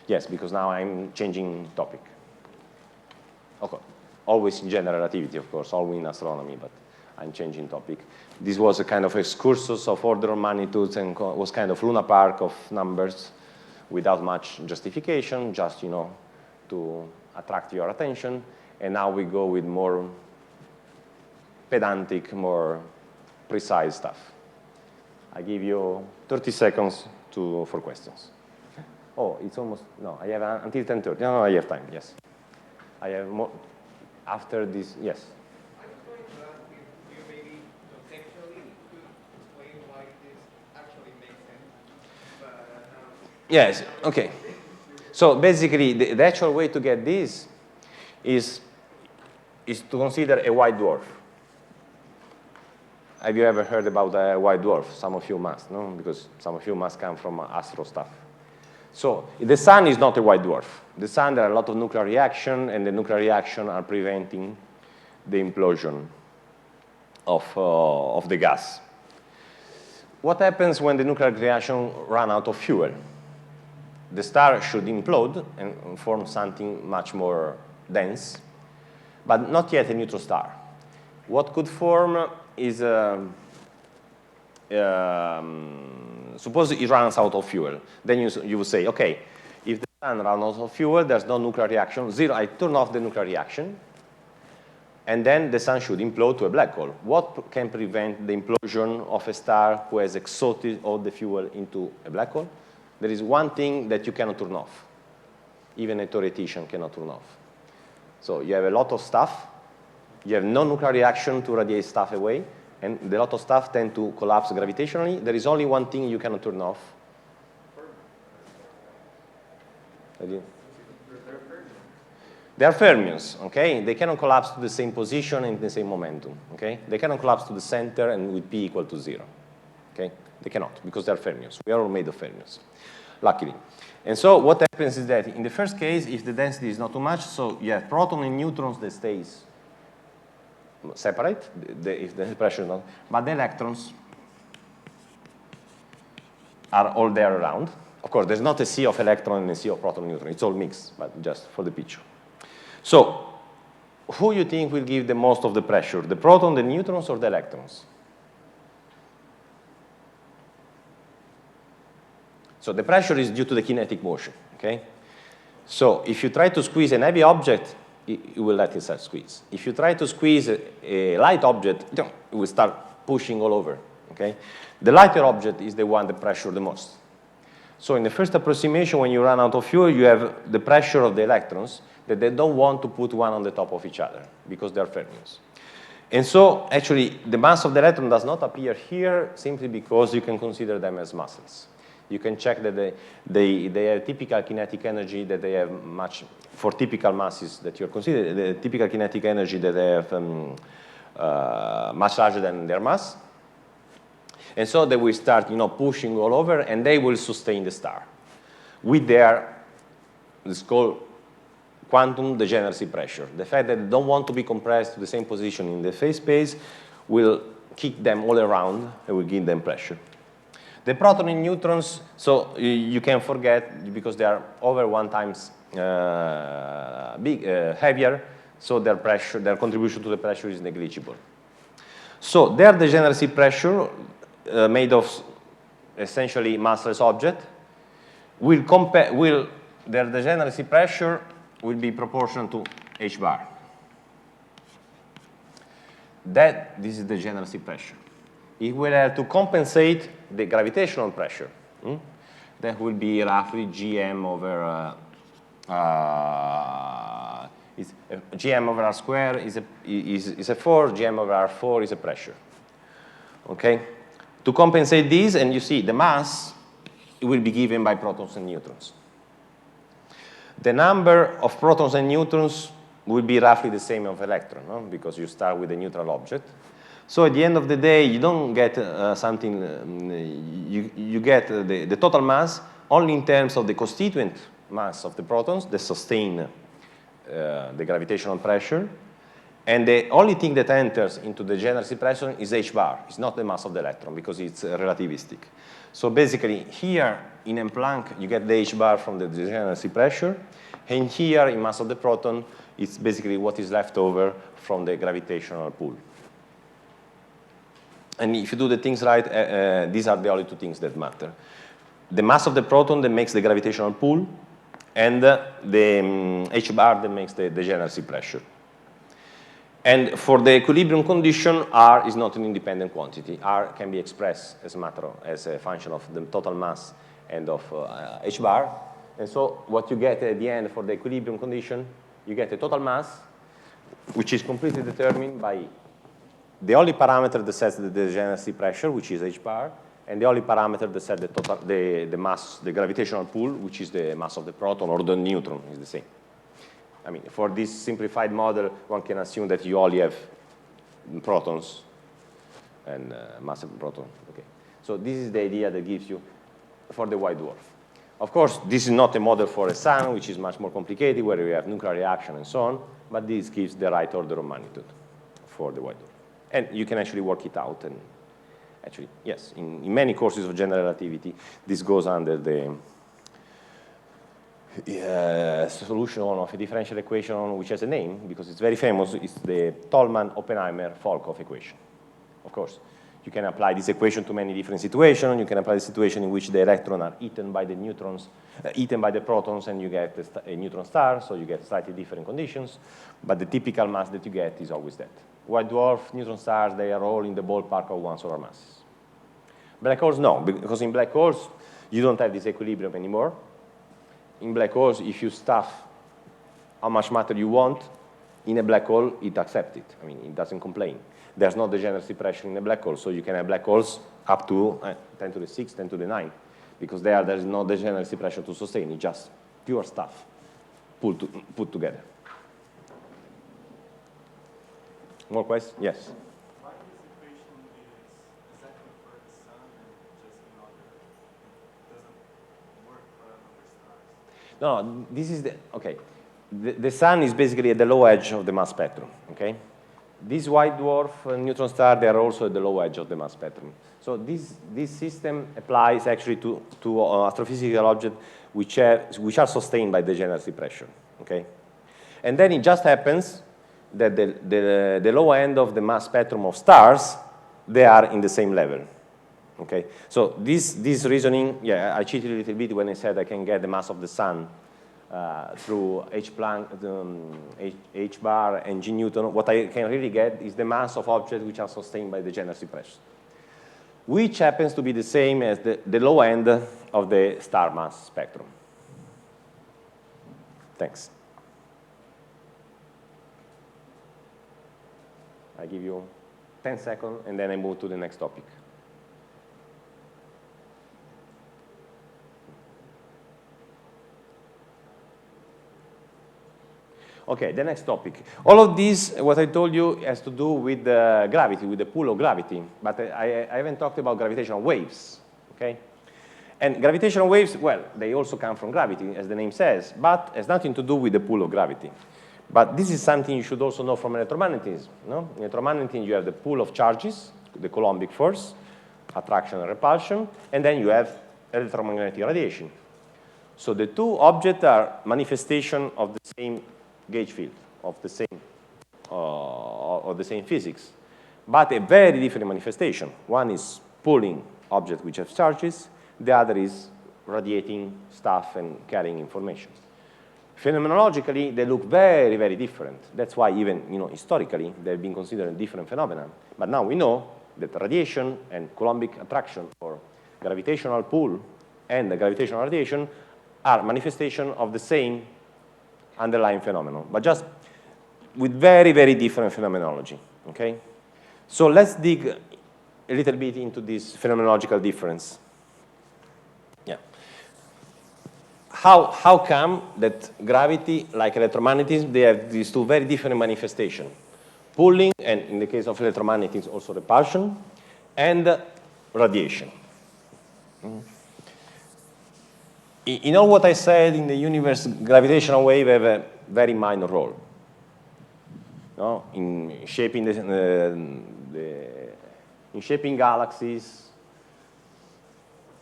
Speaker 1: Yes, because now I'm changing topic. Okay. Always in general relativity, of course, always in astronomy, but I'm changing topic. This was a kind of excursus of order of magnitudes and was kind of Luna Park of numbers without much justification, just, you know, to attract your attention. And now we go with more pedantic, more precise stuff. I give you 30 seconds for questions. Oh, it's almost, no, I have until 10:30. No, I have time, yes. I have more, after this, yes.
Speaker 2: I was going to ask if you maybe conceptually could explain why this actually makes sense. But,
Speaker 1: yes, okay. So basically, the actual way to get this is to consider a white dwarf. Have you ever heard about a white dwarf? Some of you must, no? Because some of you must come from astro stuff. So the sun is not a white dwarf. The sun, there are a lot of nuclear reaction, and the nuclear reaction are preventing the implosion of the gas. What happens when the nuclear reaction run out of fuel? The star should implode and form something much more dense, but not yet a neutron star. What could form is, suppose it runs out of fuel. Then you will say, okay, if the sun runs out of fuel, there's no nuclear reaction, zero, I turn off the nuclear reaction, and then the sun should implode to a black hole. What can prevent the implosion of a star who has exhausted all the fuel into a black hole? There is one thing that you cannot turn off. Even a theoretician cannot turn off. So you have a lot of stuff. You have no nuclear reaction to radiate stuff away, and a lot of stuff tend to collapse gravitationally. There is only one thing you cannot turn off. They are fermions, okay? They cannot collapse to the same position and the same momentum, okay? They cannot collapse to the center and with P equal to 0, okay? They cannot, because they are fermions. We are all made of fermions, luckily. And so what happens is that in the first case, if the density is not too much, so you have proton and neutrons that stays separate, if the pressure is not, but the electrons are all there around. Of course, there's not a sea of electron and a sea of proton and neutron. It's all mixed, but just for the picture. So who you think will give the most of the pressure, the proton, the neutrons, or the electrons? So the pressure is due to the kinetic motion, okay? So if you try to squeeze a heavy object, it will let itself squeeze. If you try to squeeze a light object, it will start pushing all over, okay? The lighter object is the one that pressures the most. So in the first approximation, when you run out of fuel, you have the pressure of the electrons that they don't want to put one on the top of each other because they're fermions. And so actually the mass of the electron does not appear here simply because you can consider them as masses. You can check that they have typical kinetic energy, that they have much, for typical masses that you're considering, the typical kinetic energy that they have much larger than their mass. And so they will start, pushing all over, and they will sustain the star with their, it's called quantum degeneracy pressure. The fact that they don't want to be compressed to the same position in the phase space will kick them all around and will give them pressure. The proton and neutrons, so you can forget because they are over 1 times heavier, so their pressure, their contribution to the pressure is negligible. So their degeneracy pressure, made of essentially massless object, their degeneracy pressure will be proportional to h bar. This is the degeneracy pressure. If we have to compensate the gravitational pressure, that will be roughly Gm over Gm over r square is a force, Gm over r4 is a pressure. Okay? To compensate these, and you see the mass, it will be given by protons and neutrons. The number of protons and neutrons will be roughly the same of electron, no? Because you start with a neutral object. So at the end of the day, you don't get something, you get the total mass only in terms of the constituent mass of the protons that sustain the gravitational pressure. And the only thing that enters into the degeneracy pressure is h bar. It's not the mass of the electron because it's relativistic. So basically here in M Planck, you get the h bar from the degeneracy pressure. And here in mass of the proton, it's basically what is left over from the gravitational pull. And if you do the things right, these are the only 2 things that matter. The mass of the proton that makes the gravitational pull, and the h bar that makes the degeneracy pressure. And for the equilibrium condition, R is not an independent quantity. R can be expressed as a function of the total mass and of h bar. And so what you get at the end for the equilibrium condition, you get a total mass, which is completely determined by the only parameter that sets the degeneracy pressure, which is h bar, and the only parameter that sets the mass, the gravitational pull, which is the mass of the proton or the neutron, is the same. I mean, for this simplified model, one can assume that you only have protons and mass of the proton. Okay. So this is the idea that gives you for the white dwarf. Of course, this is not a model for a sun, which is much more complicated, where you have nuclear reaction and so on, but this gives the right order of magnitude for the white dwarf. And you can actually work it out. And actually, yes, in many courses of general relativity, this goes under the solution of a differential equation which has a name, because it's very famous. It's the Tolman-Oppenheimer-Volkoff equation. Of course, you can apply this equation to many different situations. You can apply the situation in which the electrons are eaten by the neutrons, eaten by the protons, and you get a neutron star, so you get slightly different conditions. But the typical mass that you get is always that. White dwarf, neutron stars, they are all in the ballpark of 1 solar masses. Black holes, no, because in black holes, you don't have this equilibrium anymore. In black holes, if you stuff how much matter you want, in a black hole, it accepts it. I mean, it doesn't complain. There's no degeneracy pressure in a black hole, so you can have black holes up to 10 to the 6, 10 to the 9, because there's no degeneracy pressure to sustain. It's just pure stuff put together. More questions? Yes?
Speaker 3: Why this equation is exactly for the sun and just another, doesn't work for other stars?
Speaker 1: No, this is the, okay. The sun is basically at the low edge of the mass spectrum, okay? This white dwarf neutron star, they are also at the low edge of the mass spectrum. So this system applies actually to astrophysical objects which are sustained by degeneracy pressure, okay? And then it just happens that the low end of the mass spectrum of stars, they are in the same level, okay? So this reasoning, yeah, I cheated a little bit when I said I can get the mass of the sun through h bar and g Newton. What I can really get is the mass of objects which are sustained by degeneracy pressure, which happens to be the same as the low end of the star mass spectrum. Thanks. I give you 10 seconds, and then I move to the next topic. Okay, the next topic. All of this, what I told you, has to do with gravity, with the pull of gravity. But I haven't talked about gravitational waves, okay? And gravitational waves, well, they also come from gravity, as the name says, but has nothing to do with the pull of gravity. But this is something you should also know from electromagnetism. No? In electromagnetism, you have the pull of charges, the Coulombic force, attraction and repulsion, and then you have electromagnetic radiation. So the two objects are manifestation of the same gauge field, of the same physics, but a very different manifestation. One is pulling objects which have charges, the other is radiating stuff and carrying information. Phenomenologically, they look very, very different. That's why even, historically, they've been considered different phenomena. But now we know that radiation and Coulombic attraction, or gravitational pull and the gravitational radiation, are manifestation of the same underlying phenomenon, but just with very, very different phenomenology, okay? So let's dig a little bit into this phenomenological difference. Yeah. How come that gravity, like electromagnetism, they have these two very different manifestations? Pulling, and in the case of electromagnetism, also repulsion, and radiation. In all what I said in the universe, gravitational waves have a very minor role, in shaping in shaping galaxies.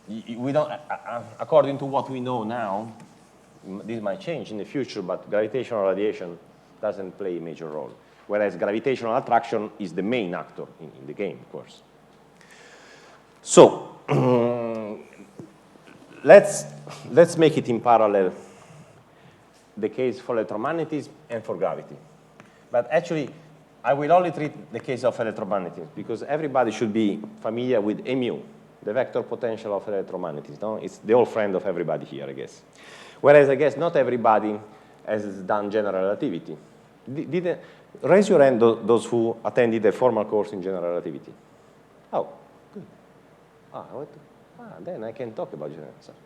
Speaker 1: We don't, according to what we know now, this might change in the future, but gravitational radiation doesn't play a major role, whereas gravitational attraction is the main actor in the game, of course. So let's make it in parallel, the case for electromagnetism and for gravity. But actually, I will only treat the case of electromagnetism, because everybody should be familiar with mu, the vector potential of electromagnetism. No? It's the old friend of everybody here, I guess. Whereas I guess not everybody has done general relativity. Raise your hand, those who attended a formal course in general relativity. Oh, good. Then I can talk about general relativity.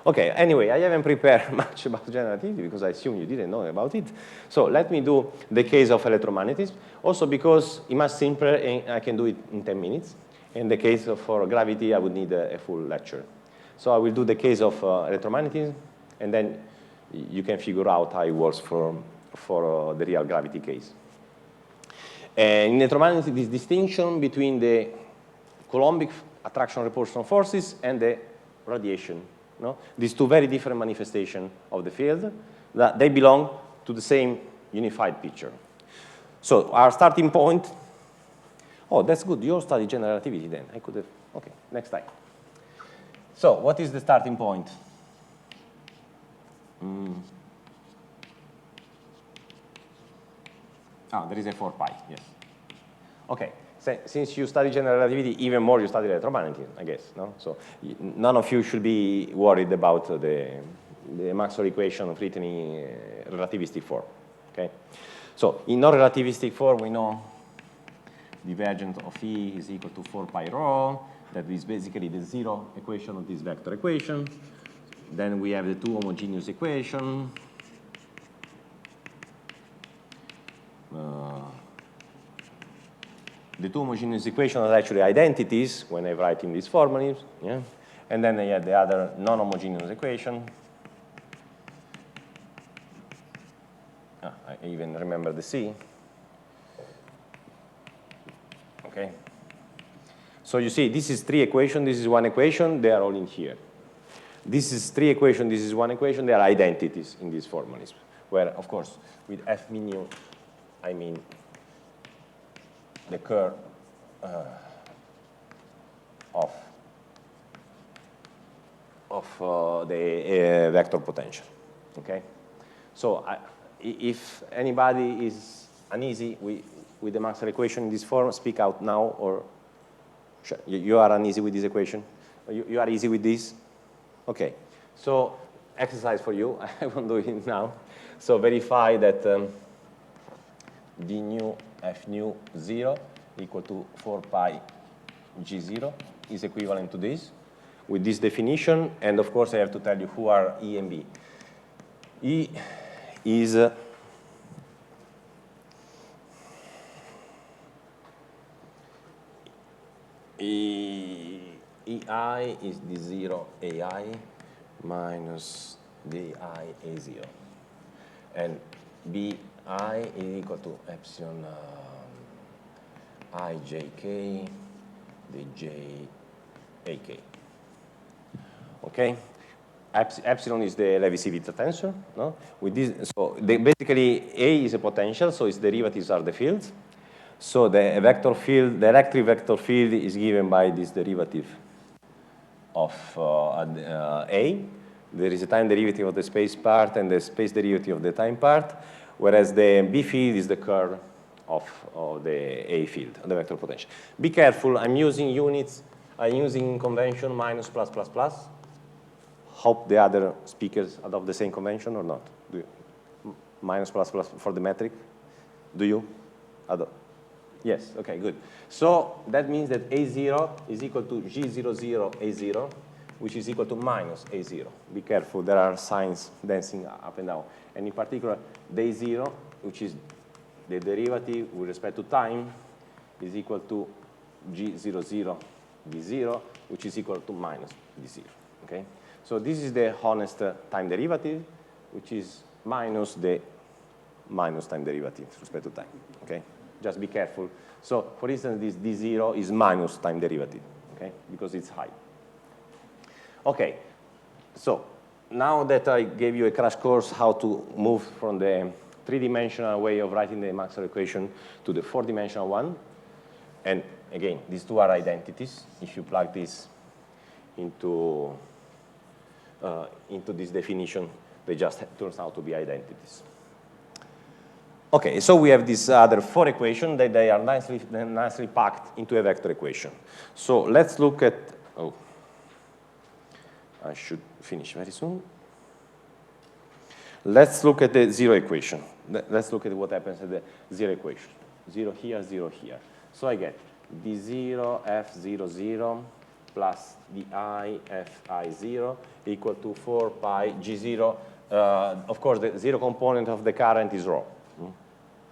Speaker 1: Okay, anyway, I haven't prepared much about general relativity because I assume you didn't know about it. So let me do the case of electromagnetism, also because it's much simpler and I can do it in 10 minutes. In the case of for gravity, I would need a full lecture. So I will do the case of electromagnetism, and then you can figure out how it works for the real gravity case. And in electromagnetism, this distinction between the Coulombic attraction repulsion forces and the radiation. No? These two very different manifestations of the field, that they belong to the same unified picture. So our starting point, oh, that's good. You all study general relativity then. I could have, okay, next time. So what is the starting point? There is a 4 pi, yes. Okay. Since you study general relativity, even more you study electromagnetism, I guess. No? So none of you should be worried about the Maxwell equation of written in relativistic form. Okay? So in non-relativistic form, we know divergence of E is equal to 4 pi rho. That is basically the zero equation of this vector equation. Then we have the two homogeneous equations. The two homogeneous equations are actually identities when I write in these formulas. Yeah? And then I have the other non-homogeneous equation. I even remember the C. Okay. So you see, this is 3 equations, this is 1 equation, they are all in here. This is 3 equations, this is 1 equation, they are identities in these formulas. Where, of course, with F mu, I mean the curl of the vector potential. Okay. So if anybody is uneasy with the Maxwell equation in this form, speak out now, or you are uneasy with this equation. You are easy with this. Okay, so exercise for you. I won't do it now. So verify that d nu f nu 0 equal to 4 pi g0 is equivalent to this with this definition. And of course, I have to tell you who are E and B. E is EI is d0 AI minus di A0. And BI is equal to epsilon ijk dj ak. Okay? Epsilon is the Levi-Civita tensor. No? With this, so basically A is a potential, so its derivatives are the fields. So the vector field, the electric vector field is given by this derivative of A. There is a time derivative of the space part and the space derivative of the time part, whereas the B field is the curl of the A field, the vector potential. Be careful, I'm using units, I'm using convention minus plus plus plus. Hope the other speakers adopt the same convention or not. Do you? Minus plus plus for the metric? Do you? Adopt? Yes, okay, good. So that means that A0 is equal to G00 A0, which is equal to minus A0. Be careful, there are signs dancing up and down. And in particular, the A0, which is the derivative with respect to time, is equal to G00 D0, which is equal to minus D0, okay? So this is the honest time derivative, which is minus the minus time derivative with respect to time, okay? Just be careful. So, for instance, this D0 is minus time derivative, okay, because it's high. Okay, so now that I gave you a crash course how to move from the three-dimensional way of writing the Maxwell equation to the four-dimensional one, and again, these two are identities. If you plug this into this definition, they just turns out to be identities. Okay, so we have these other four equations that they are nicely packed into a vector equation. So let's look at, oh, I should finish very soon. Let's look at the zero equation. Let's look at what happens at the zero equation. 0 here, 0 here. So I get d0 f00 plus di fi0 equal to 4 pi g0. Of course, the zero component of the current is rho.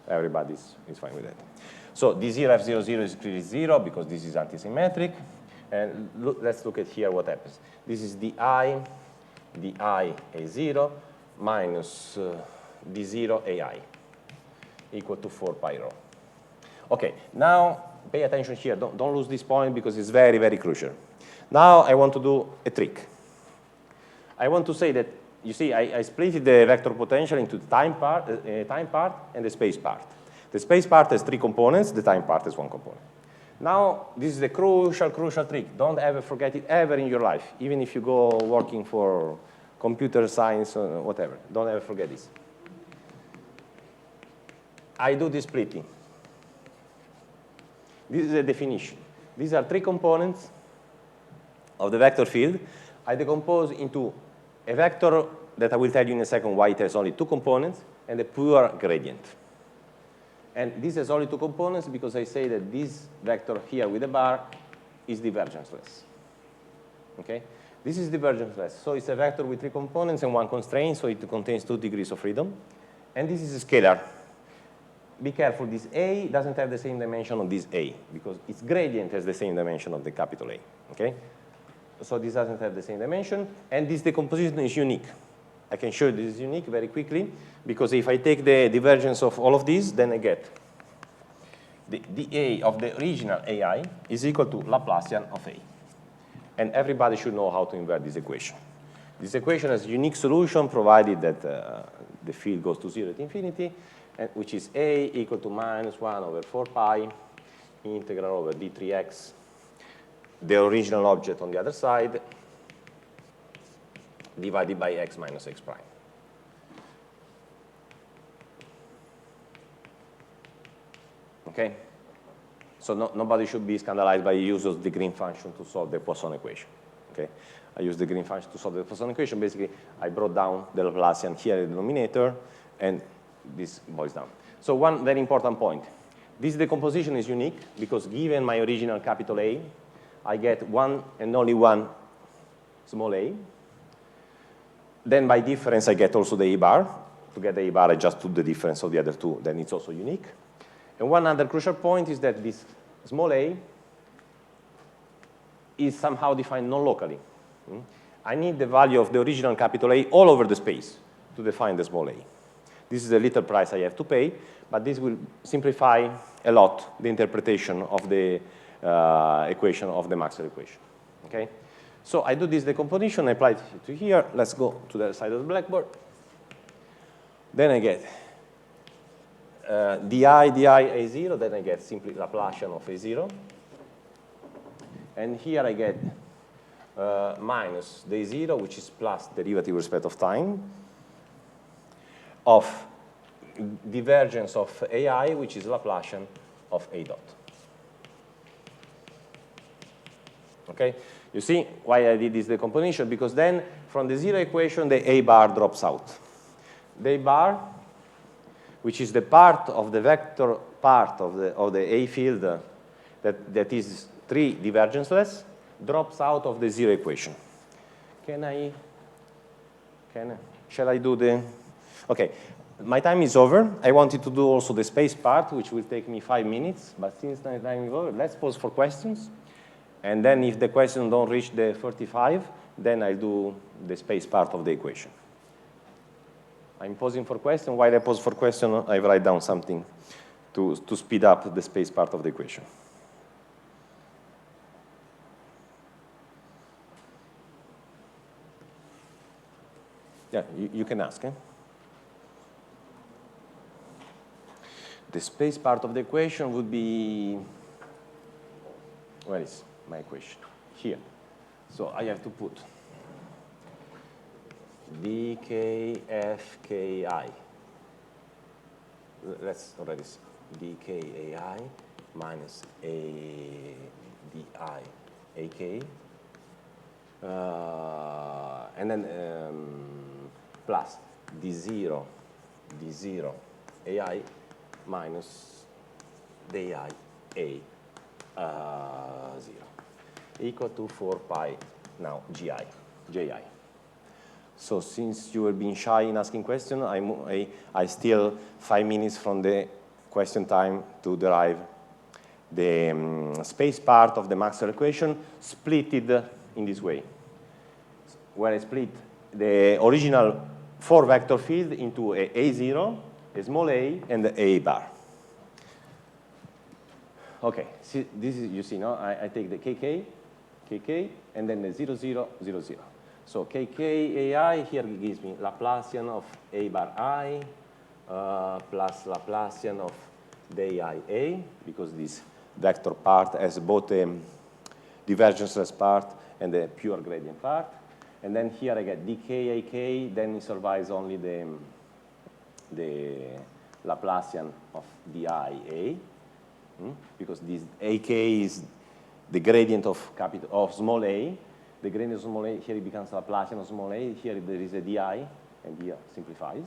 Speaker 1: Everybody is fine with that. So d0 f00 is clearly 0 because this is antisymmetric. And let's look at here what happens. This is di a0 minus d0 ai equal to 4 pi rho. Okay, now pay attention here. Don't lose this point because it's very, very crucial. Now I want to do a trick. I want to say that, you see, I split the vector potential into the time part and the space part. The space part has three components. The time part has one component. Now, this is a crucial, crucial trick. Don't ever forget it ever in your life, even if you go working for computer science or whatever. Don't ever forget this. I do this splitting. This is a definition. These are three components of the vector field. I decompose into a vector that I will tell you in a second why it has only two components, and a pure gradient. And this has only two components because I say that this vector here with the bar is divergenceless. Okay? This is divergenceless. So it's a vector with three components and one constraint, so it contains 2 degrees of freedom. And this is a scalar. Be careful, this A doesn't have the same dimension of this A, because its gradient has the same dimension of the capital A. Okay? So this doesn't have the same dimension, and this decomposition is unique. I can show you this is unique very quickly, because if I take the divergence of all of these, then I get the dA of the original AI is equal to Laplacian of A. And everybody should know how to invert this equation. This equation has a unique solution, provided that the field goes to 0 at infinity, and which is A equal to minus 1 over 4 pi integral over d3x, the original object on the other side, divided by x minus x prime. Okay? So nobody should be scandalized by the use of the green function to solve the Poisson equation. Okay? I use the green function to solve the Poisson equation. Basically, I brought down the Laplacian here in the denominator, and this boils down. So one very important point. This decomposition is unique because given my original capital A, I get one and only one small a. Then by difference, I get also the A bar. To get the A bar, I just put the difference of the other two. Then it's also unique. And one other crucial point is that this small a is somehow defined non-locally. I need the value of the original capital A all over the space to define the small a. This is a little price I have to pay, but this will simplify a lot the interpretation of the equation of the Maxwell equation. Okay? So I do this decomposition, I apply it to here. Let's go to the other side of the blackboard. Then I get di A0, then I get simply Laplacian of A0. And here I get minus the A0, which is plus derivative with respect of time, of divergence of AI, which is Laplacian of A dot. Okay? You see why I did this decomposition? Because then from the zero equation, the A bar drops out. The A bar, which is the part of the vector part of the A field that is 3 divergenceless, drops out of the zero equation. Shall I do the, okay. My time is over. I wanted to do also the space part, which will take me 5 minutes, but since my time is over, let's pause for questions. And then if the questions don't reach the 35, then I'll do the space part of the equation. I'm pausing for question. While I pause for question, I write down something to speed up the space part of the equation. Yeah, you can ask. The space part of the equation would be, where is my equation? Here. So I have to put dkfki. Let's already see. dkai minus a di ak. And then plus d0 ai minus di a 0 equal to 4 pi now ji. So since you have been shy in asking questions, I steal 5 minutes from the question time to derive the space part of the Maxwell equation, split it in this way, where I split the original 4 vector field into a A0, a small a, and the A bar. Okay, see, this is, you see, no? I take the kk, and then the 0, 0, 0, 0. So kk ai here gives me Laplacian of A bar I plus Laplacian of di a, because this vector part has both a divergenceless part and the pure gradient part. And then here I get dk ak, then it survives only the Laplacian of di a, because this ak is the gradient of small a. The gradient of small a, here it becomes Laplacian of small a. Here there is a di, and here simplifies.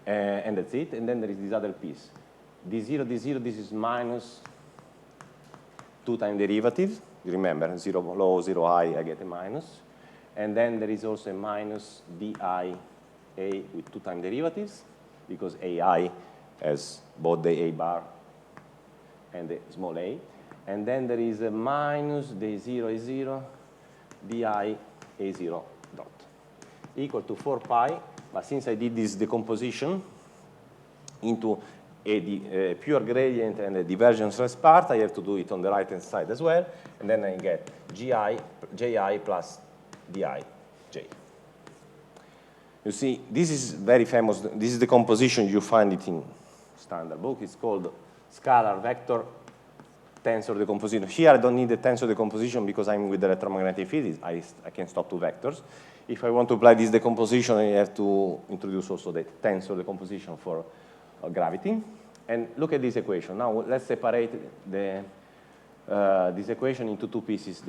Speaker 1: And that's it. And then there is this other piece. d0, this is minus 2 time derivative. You remember, 0 low, 0 high, I get a minus. And then there is also a minus di a with 2 time derivatives, because ai has both the a bar and the small a. And then there is a minus d0 a0 di a0 dot, equal to 4 pi. But since I did this decomposition into a pure gradient and a divergenceless part, I have to do it on the right-hand side as well. And then I get ji plus di j. You see, this is very famous. This is the composition. You find it in standard book. It's called scalar vector tensor decomposition. Here I don't need the tensor decomposition because I'm with the electromagnetic field. I can stop 2 vectors. If I want to apply this decomposition, I have to introduce also the tensor decomposition for gravity. And look at this equation. Now let's separate this equation into 2 pieces.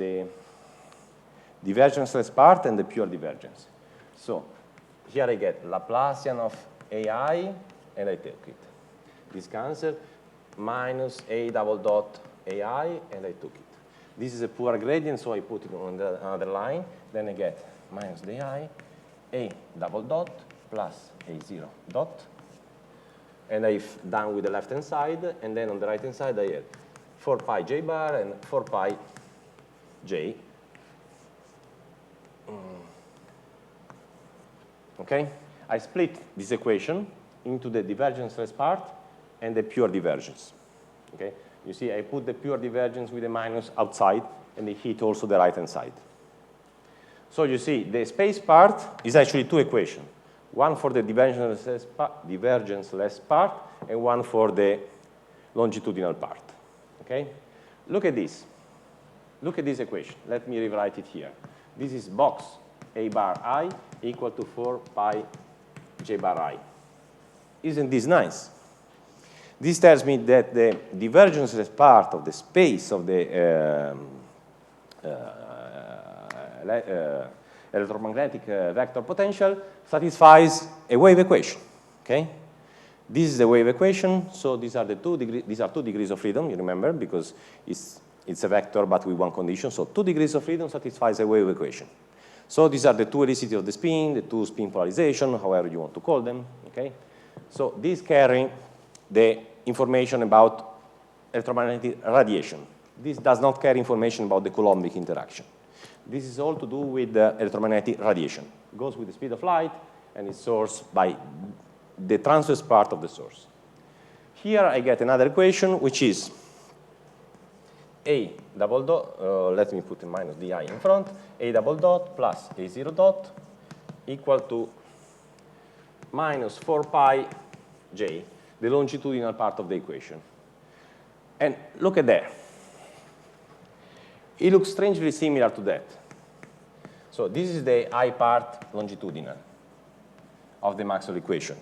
Speaker 1: divergenceless part and the pure divergence. So here I get Laplacian of AI, and I take it. This cancel, minus A double dot AI, and I took it. This is a poor gradient, so I put it on another line. Then I get minus the I, A double dot, plus A0 dot. And I've done with the left-hand side, and then on the right-hand side I have 4 pi j bar and 4 pi j. Okay? I split this equation into the divergenceless part and the pure divergence. Okay? You see, I put the pure divergence with a minus outside, and I hit also the right-hand side. So you see, the space part is actually two equations. One for the divergenceless part, and one for the longitudinal part. Okay? Look at this. Look at this equation. Let me rewrite it here. This is box A bar I equal to 4 pi j bar I. Isn't this nice? This tells me that the divergenceless part of the space of the electromagnetic vector potential satisfies a wave equation. Okay? This is the wave equation, so these are 2 degrees of freedom, you remember, because it's a vector but with one condition, so 2 degrees of freedom satisfies a wave equation. So these are the 2 helicity of the spin, the 2 spin polarization, however you want to call them. Okay? So these carry the information about electromagnetic radiation. This does not carry information about the Coulombic interaction. This is all to do with the electromagnetic radiation. It goes with the speed of light, and is sourced by the transverse part of the source. Here I get another equation, which is A double dot, let me put a minus di in front, A double dot plus A0 dot equal to minus 4 pi j, the longitudinal part of the equation. And look at that. It looks strangely similar to that. So this is the I part longitudinal of the Maxwell equation.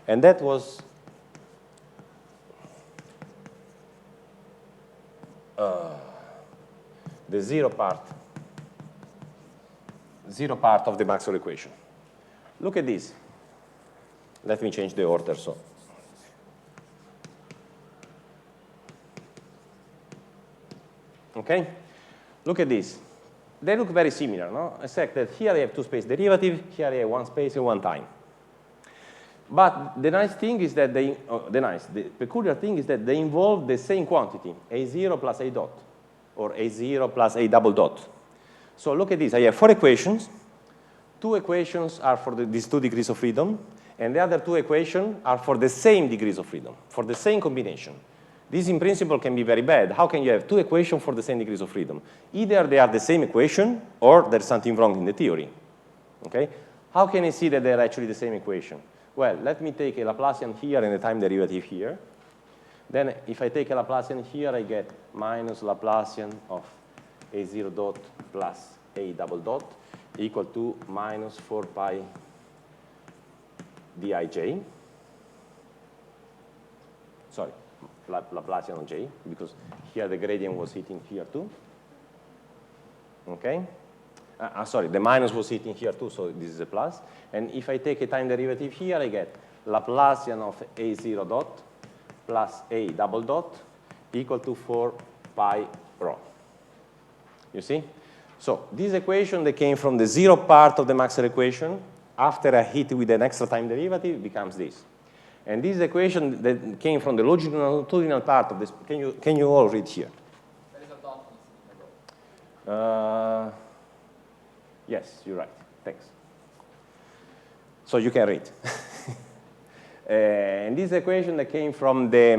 Speaker 1: And that was the zero part of the Maxwell equation. Look at this. Let me change the order. So okay? Look at this. They look very similar, no? Except that here I have 2 space derivative, here I have 1 space and 1 time. But the nice thing is that the peculiar thing is that they involve the same quantity, A0 plus A dot, or A0 plus A double dot. So look at this. I have 4 equations. 2 equations are for these 2 degrees of freedom, and the other 2 equations are for the same degrees of freedom, for the same combination. This, in principle, can be very bad. How can you have 2 equations for the same degrees of freedom? Either they are the same equation, or there's something wrong in the theory. Okay? How can I see that they're actually the same equation? Well, let me take a Laplacian here and a time derivative here. Then if I take a Laplacian here, I get minus Laplacian of A0 dot plus A double dot equal to minus 4 pi dij. Sorry, Laplacian of j, because here the gradient was hitting here too. Okay? Sorry, the minus was hitting here too, so this is a plus. And if I take a time derivative here, I get Laplacian of A0 dot plus A double dot equal to 4 pi rho. You see? So this equation that came from the zero part of the Maxwell equation, after I hit with an extra time derivative, becomes this. And this equation that came from the longitudinal part of this, can you all read here?
Speaker 2: There is a dot in the middle.
Speaker 1: Yes, you're right. Thanks. So you can read. And this equation that came from the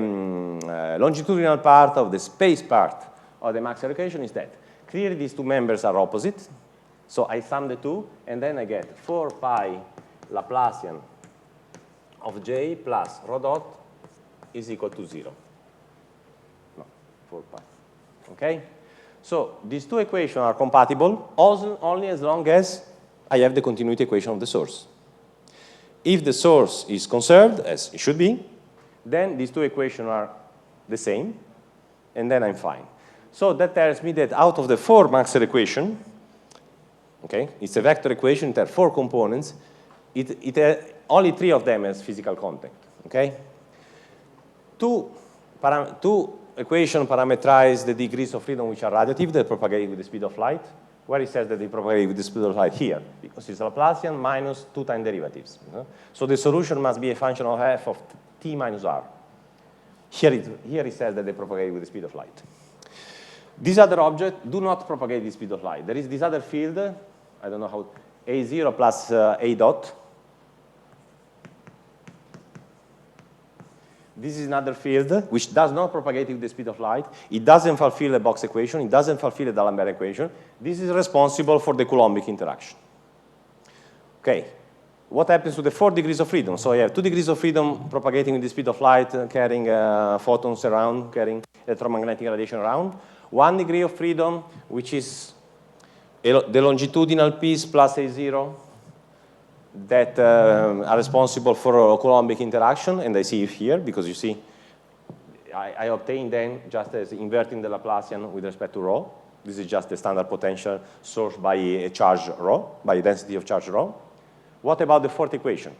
Speaker 1: longitudinal part of the space part of the Maxwell equation is that clearly these 2 members are opposite. So I sum the 2, and then I get 4 pi Laplacian of j plus rho dot is equal to 0. No, 4 pi. Okay? So these 2 equations are compatible only as long as I have the continuity equation of the source. If the source is conserved, as it should be, then these 2 equations are the same, and then I'm fine. So that tells me that out of the 4 Maxwell equations, Okay? It's a vector equation. It has 4 components. It has only 3 of them as physical content. Okay? Two equations parameterize the degrees of freedom which are radiative, that propagate with the speed of light. Where it says that they propagate with the speed of light? Here, because it's Laplacian minus 2 time derivatives. So the solution must be a function of f of t minus r. Here it says that they propagate with the speed of light. These other objects do not propagate the speed of light. There is this other field, I don't know how, A0 plus A dot. This is another field which does not propagate with the speed of light. It doesn't fulfill a box equation. It doesn't fulfill a D'Alembert equation. This is responsible for the Coulombic interaction. Okay. What happens to the 4 degrees of freedom? So you have 2 degrees of freedom propagating with the speed of light, carrying photons around, carrying electromagnetic radiation around. 1 degree of freedom, which is the longitudinal piece plus A0, that are responsible for a Coulombic interaction, and I see it here, because you see, I obtained them just as inverting the Laplacian with respect to rho. This is just the standard potential sourced by a charge rho, by a density of charge rho. What about the 4th equation?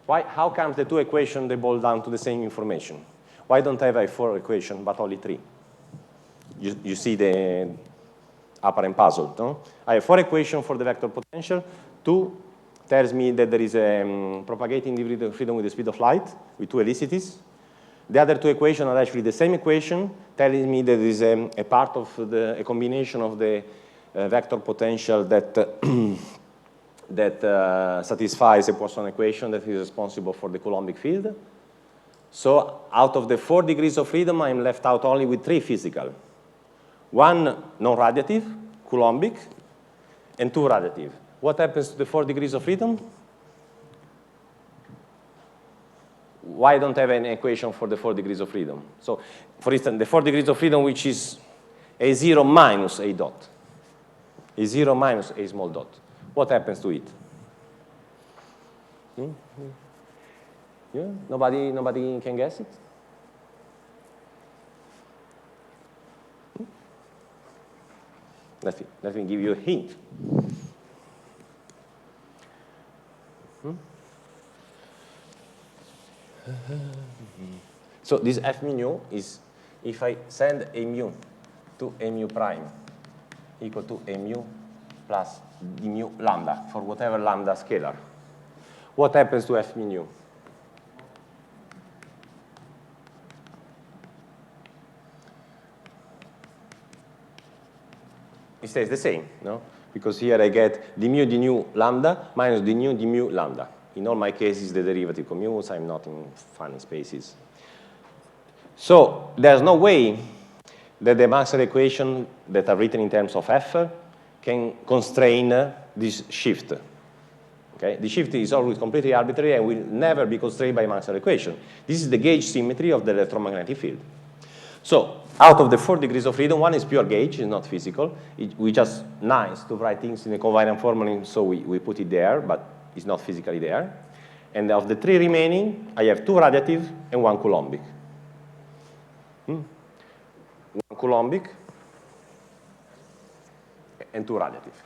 Speaker 1: How comes the 2 equations, they boil down to the same information? Why don't I have a 4 equation, but only 3? You see the apparent puzzle, no? I have 4 equations for the vector potential. 2 tells me that there is a propagating degree of freedom with the speed of light, with 2 helicities. The other 2 equations are actually the same equation, telling me that there is a part of a combination of the vector potential that, satisfies a Poisson equation that is responsible for the Coulombic field. So out of the 4 degrees of freedom, I'm left out only with 3 physical. 1 non-radiative, Coulombic, and 2 radiative. What happens to the 4 degrees of freedom? Why don't I have an equation for the 4 degrees of freedom? So, for instance, the 4 degrees of freedom, which is A0 minus A dot. A0 minus A small dot. What happens to it? Yeah? Nobody can guess it? Let me give you a hint. So this f mu is, if I send a mu to a mu prime equal to a mu plus d mu lambda for whatever lambda scalar, what happens to f mu? It stays the same, no? Because here I get d nu lambda minus d mu lambda. In all my cases, the derivative commutes. I'm not in funny spaces. So there's no way that the Maxwell equations that are written in terms of f can constrain this shift. Okay? The shift is always completely arbitrary and will never be constrained by Maxwell equation. This is the gauge symmetry of the electromagnetic field. So out of the 4 degrees of freedom, 1 is pure gauge, it's not physical. We just nice to write things in a covariant formula, so we put it there, but it's not physically there. And of the 3 remaining, I have 2 radiative and 1 Coulombic. 1 Coulombic and 2 radiative.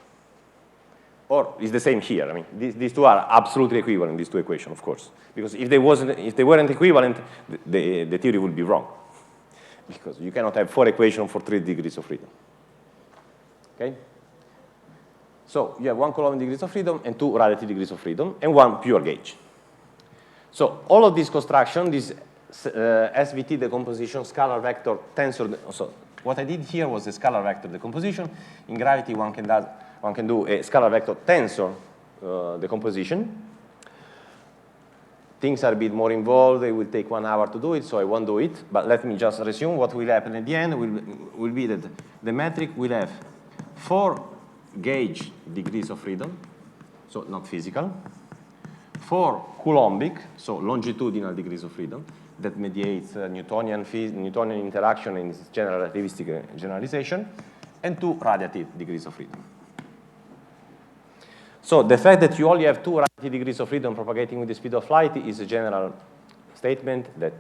Speaker 1: Or it's the same here. I mean, these 2 are absolutely equivalent, these 2 equations, of course. Because if they weren't equivalent, the theory would be wrong. Because you cannot have 4 equations for 3 degrees of freedom. Okay? So you have 1 Coulombic degrees of freedom and 2 radiative degrees of freedom and 1 pure gauge. So all of this construction, this SVT decomposition, scalar vector tensor. So what I did here was a scalar vector decomposition. In gravity, one can do a scalar vector tensor decomposition. Things are a bit more involved. It will take 1 hour to do it, so I won't do it. But let me just resume. What will happen at the end will be that the metric will have 4 gauge degrees of freedom, so not physical, 4 Coulombic, so longitudinal degrees of freedom, that mediates Newtonian interaction in its general relativistic generalization, and 2 radiative degrees of freedom. So the fact that you only have 2 radiative degrees of freedom propagating with the speed of light is a general statement that,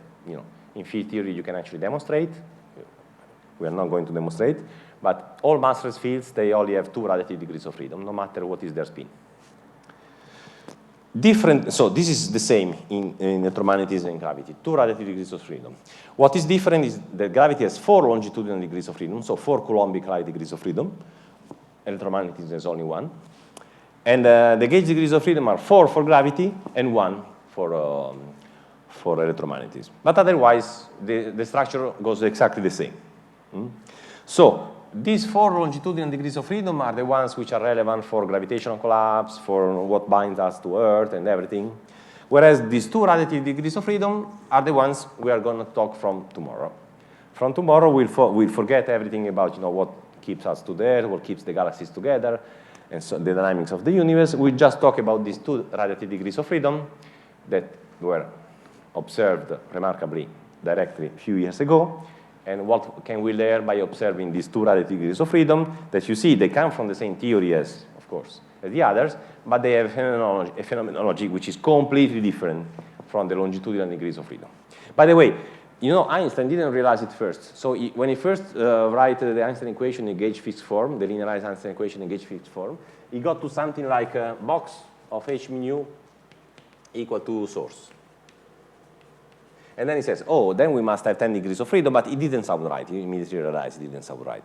Speaker 1: in field theory you can actually demonstrate. We are not going to demonstrate. But all massless fields, they only have 2 radiative degrees of freedom, no matter what is their spin. Different, so this is the same in electromagnetism and gravity, 2 radiative degrees of freedom. What is different is that gravity has 4 longitudinal degrees of freedom, so 4 Coulombic light degrees of freedom. Electromagnetism has only 1. And the gauge degrees of freedom are 4 for gravity and 1 for electromagnetism. But otherwise, the structure goes exactly the same. So these 4 longitudinal degrees of freedom are the ones which are relevant for gravitational collapse, for what binds us to Earth and everything. Whereas these 2 radiative degrees of freedom are the ones we are going to talk from tomorrow. From tomorrow, we'll forget everything about what keeps us to there, what keeps the galaxies together, and so the dynamics of the universe. We'll just talk about these 2 radiative degrees of freedom that were observed remarkably directly a few years ago. And what can we learn by observing these 2 radiative degrees of freedom? That you see, they come from the same theory as, of course, as the others, but they have a phenomenology which is completely different from the longitudinal degrees of freedom. By the way, Einstein didn't realize it first. So when he first wrote the Einstein equation in gauge fixed form, the linearized Einstein equation in gauge fixed form, he got to something like a box of h mu equal to source. And then he says, oh, then we must have 10 degrees of freedom, but it didn't sound right. He immediately realized it didn't sound right.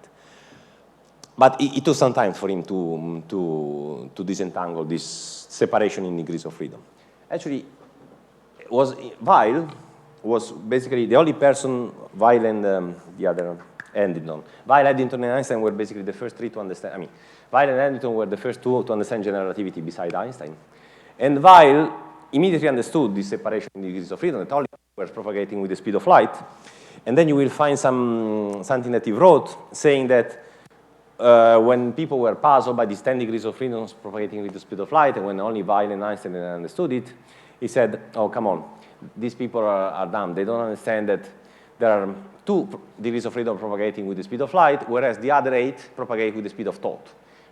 Speaker 1: But it took some time for him to disentangle this separation in degrees of freedom. Actually, Weil was basically the only person, Weil and the other, Eddington. Weil, Eddington, and Einstein were basically the first 3 to understand. Weil and Eddington were the first 2 to understand general relativity beside Einstein. And Weil immediately understood this separation in degrees of freedom, that only were propagating with the speed of light. And then you will find something that he wrote saying that when people were puzzled by these 10 degrees of freedom propagating with the speed of light, and when only Weil and Einstein understood it, he said, oh, come on, these people are dumb. They don't understand that there are 2 degrees of freedom propagating with the speed of light, whereas the other 8 propagate with the speed of thought.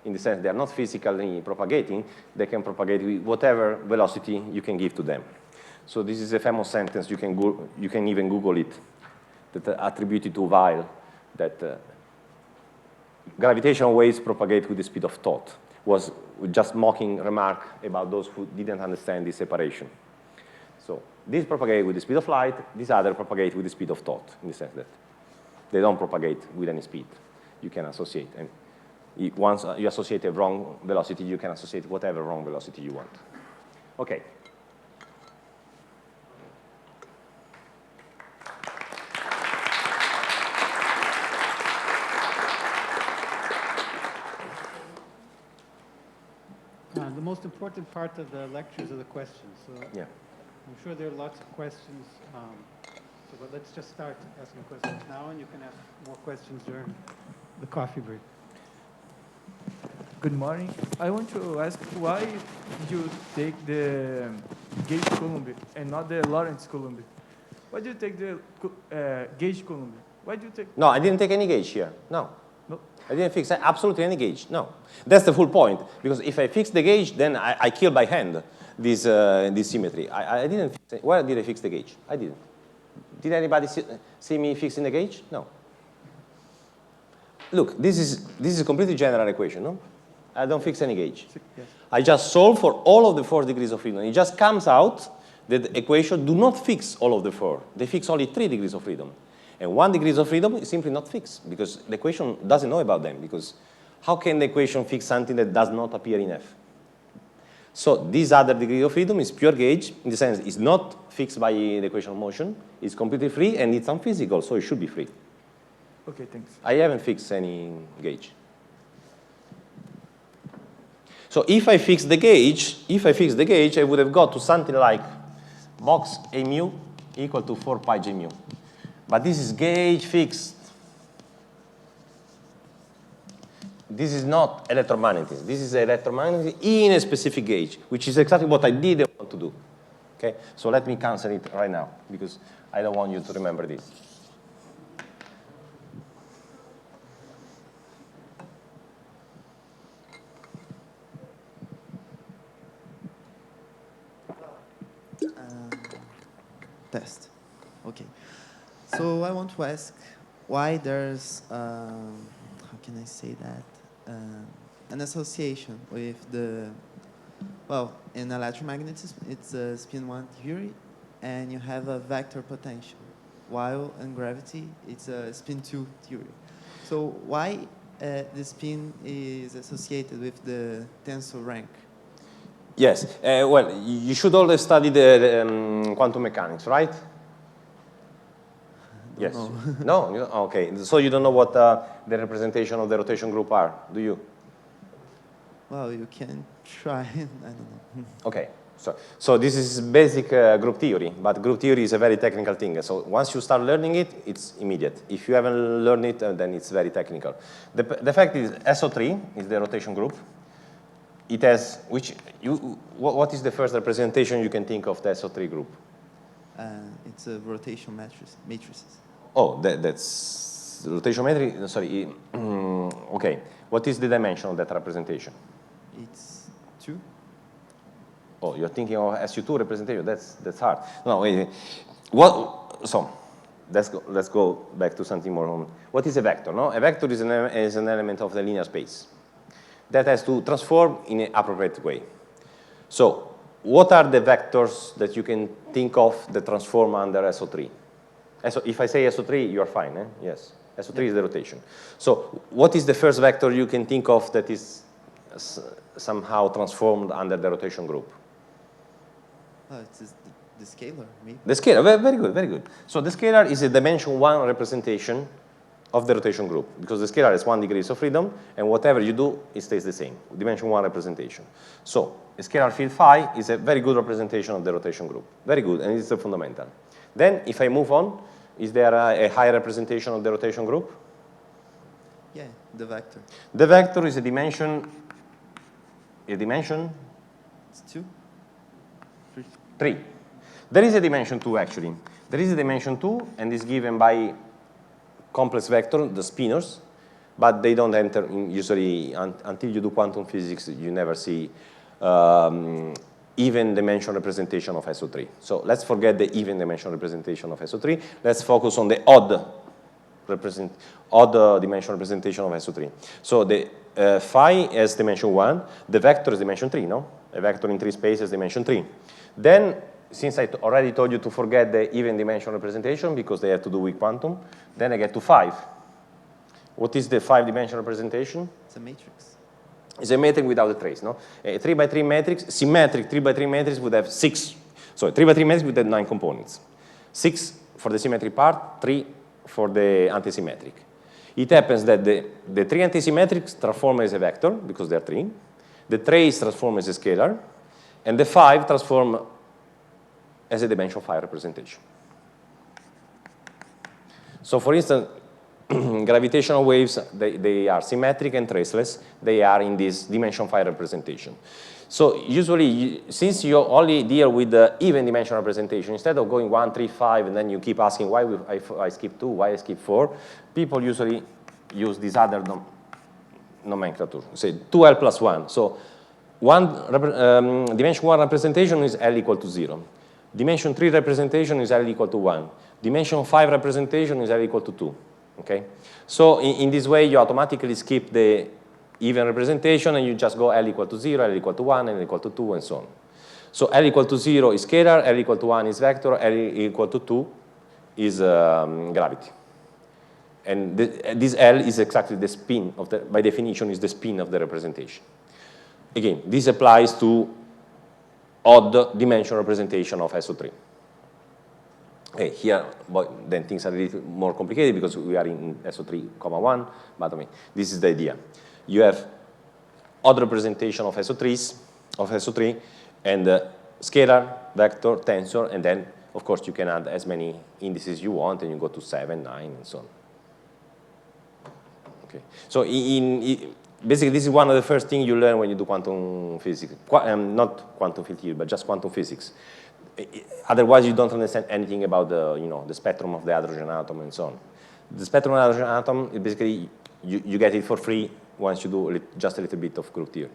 Speaker 1: In the sense they are not physically propagating, they can propagate with whatever velocity you can give to them. So this is a famous sentence, you can even Google it, that attributed to Weil, that gravitational waves propagate with the speed of thought, was just mocking remark about those who didn't understand this separation. So these propagate with the speed of light, these other propagate with the speed of thought, in the sense that they don't propagate with any speed. You can associate. And once you associate a wrong velocity, you can associate whatever wrong velocity you want. Okay.
Speaker 4: The most important part of the lectures are the questions. So
Speaker 1: Yeah.
Speaker 4: I'm sure there are lots of questions. But let's just start asking questions now, and you can ask more questions during the coffee break.
Speaker 5: Good morning. I want to ask why did you take the gauge Coulomb and not the Lorentz Coulomb? Why did you take the gauge Coulomb? Why did you take?
Speaker 1: No, I didn't take any gauge here. No.
Speaker 5: No.
Speaker 1: I didn't fix absolutely any gauge. No. That's the full point. Because if I fix the gauge, then I kill by hand this symmetry. I didn't fix it. Where did I fix the gauge? I didn't. Did anybody see me fixing the gauge? No. Look, this is a completely general equation, no? I don't fix any gauge.
Speaker 5: Yes.
Speaker 1: I just solve for all of the 4 degrees of freedom. It just comes out that the equation do not fix all of the 4. They fix only 3 degrees of freedom. And 1 degree of freedom is simply not fixed because the equation doesn't know about them. Because how can the equation fix something that does not appear in F? So this other degree of freedom is pure gauge. In the sense, it's not fixed by the equation of motion. It's completely free, and it's unphysical, so it should be free.
Speaker 5: Okay, thanks.
Speaker 1: I haven't fixed any gauge. So if I fix the gauge, I would have got to something like box A mu equal to 4 pi J mu. But this is gauge fixed. This is not electromagnetism. This is electromagnetism in a specific gauge, which is exactly what I didn't want to do. Okay? So let me cancel it right now, because I don't want you to remember this.
Speaker 6: Test. Okay. So I want to ask why there's can I say that? An association with the, well, in electromagnetism, it's a spin 1 theory, and you have a vector potential, while in gravity, it's a spin 2 theory. So why the spin is associated with the tensor rank?
Speaker 1: Yes. Well, you should always study the quantum mechanics, right? Yes.
Speaker 6: know.
Speaker 1: No? Okay. So you don't know what the representation of the rotation group are, do you?
Speaker 6: Well, you can try. I don't know.
Speaker 1: Okay. So this is basic group theory, but group theory is a very technical thing. So once you start learning it, it's immediate. If you haven't learned it, then it's very technical. The fact is SO3 is the rotation group. It has, what is the first representation you can think of the SO3 group?
Speaker 6: It's a rotation matrices.
Speaker 1: Oh, that's rotation matrix, sorry. Okay. What is the dimension of that representation?
Speaker 6: It's 2.
Speaker 1: Oh, you're thinking of SU2 representation. That's hard. No, wait. So let's go back to something more. What is a vector? No, a vector is an element of the linear space that has to transform in an appropriate way. So what are the vectors that you can think of that transform under SO3? If I say SO3, you are fine, eh? Yes. SO3 is the rotation. So what is the first vector you can think of that is somehow transformed under the rotation group?
Speaker 6: It's the scalar, maybe.
Speaker 1: The scalar, very good, very good. So the scalar is a dimension 1 representation of the rotation group, because the scalar has 1 degree of freedom, and whatever you do, it stays the same, dimension 1 representation. So a scalar field phi is a very good representation of the rotation group. Very good, and it's a fundamental. Then, if I move on, is there a higher representation of the rotation group?
Speaker 6: Yeah, the vector.
Speaker 1: The vector is a dimension,
Speaker 6: It's 2.
Speaker 1: 3. There is a dimension 2, actually. There is a dimension 2, and is given by complex vector, the spinors, but they don't enter usually until you do quantum physics. You never see even dimension representation of SO3. So let's forget the even dimension representation of SO3. Let's focus on the odd dimension representation of SO3. So the phi is dimension 1. The vector is dimension 3, no? A vector in 3 spaces is dimension 3. Then, since I already told you to forget the even dimension representation because they have to do with quantum, then I get to 5. What is the 5-dimensional representation?
Speaker 6: It's a matrix.
Speaker 1: It's a matrix without a trace, no? A 3 by 3 matrix, symmetric 3 by 3 matrix would have 6. So 3 by 3 matrix would have 9 components. 6 for the symmetric part, 3 for the antisymmetric. It happens that the 3 antisymmetrics transform as a vector because they are 3. The trace transform as a scalar, and the 5 transform as a dimension 5 representation. So for instance, gravitational waves, they are symmetric and traceless. They are in this dimension 5 representation. So usually, since you only deal with the even dimension representation, instead of going 1, 3, 5, and then you keep asking why I skip 2, why I skip 4, people usually use this other nomenclature, say 2L plus 1. So dimension 1 representation is L equal to 0. Dimension 3 representation is L equal to 1. Dimension 5 representation is L equal to 2. Okay? So in this way, you automatically skip the even representation, and you just go L equal to 0, L equal to 1, L equal to 2, and so on. So L equal to 0 is scalar, L equal to 1 is vector, L equal to 2 is gravity. And this L is exactly the spin of the, by definition, is the spin of the representation. Again, this applies to odd dimension representation of SO3. Okay, here, then things are a little more complicated because we are in SO3, 1, but I mean, this is the idea. You have odd representation of SO3, and scalar, vector, tensor, and then, of course, you can add as many indices you want, and you go to 7, 9, and so on. Okay, so basically, this is one of the first things you learn when you do quantum physics. Not quantum field theory, but just quantum physics. Otherwise, you don't understand anything about the spectrum of the hydrogen atom and so on. The spectrum of the hydrogen atom is basically you get it for free once you do just a little bit of group theory.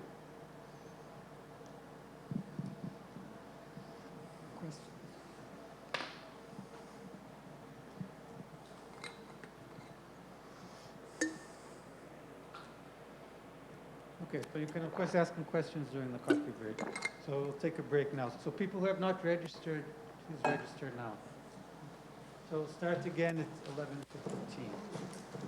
Speaker 4: Okay, so you can of course ask them questions during the coffee break. So we'll take a break now. So people who have not registered, please register now. So we'll start again at 11:15.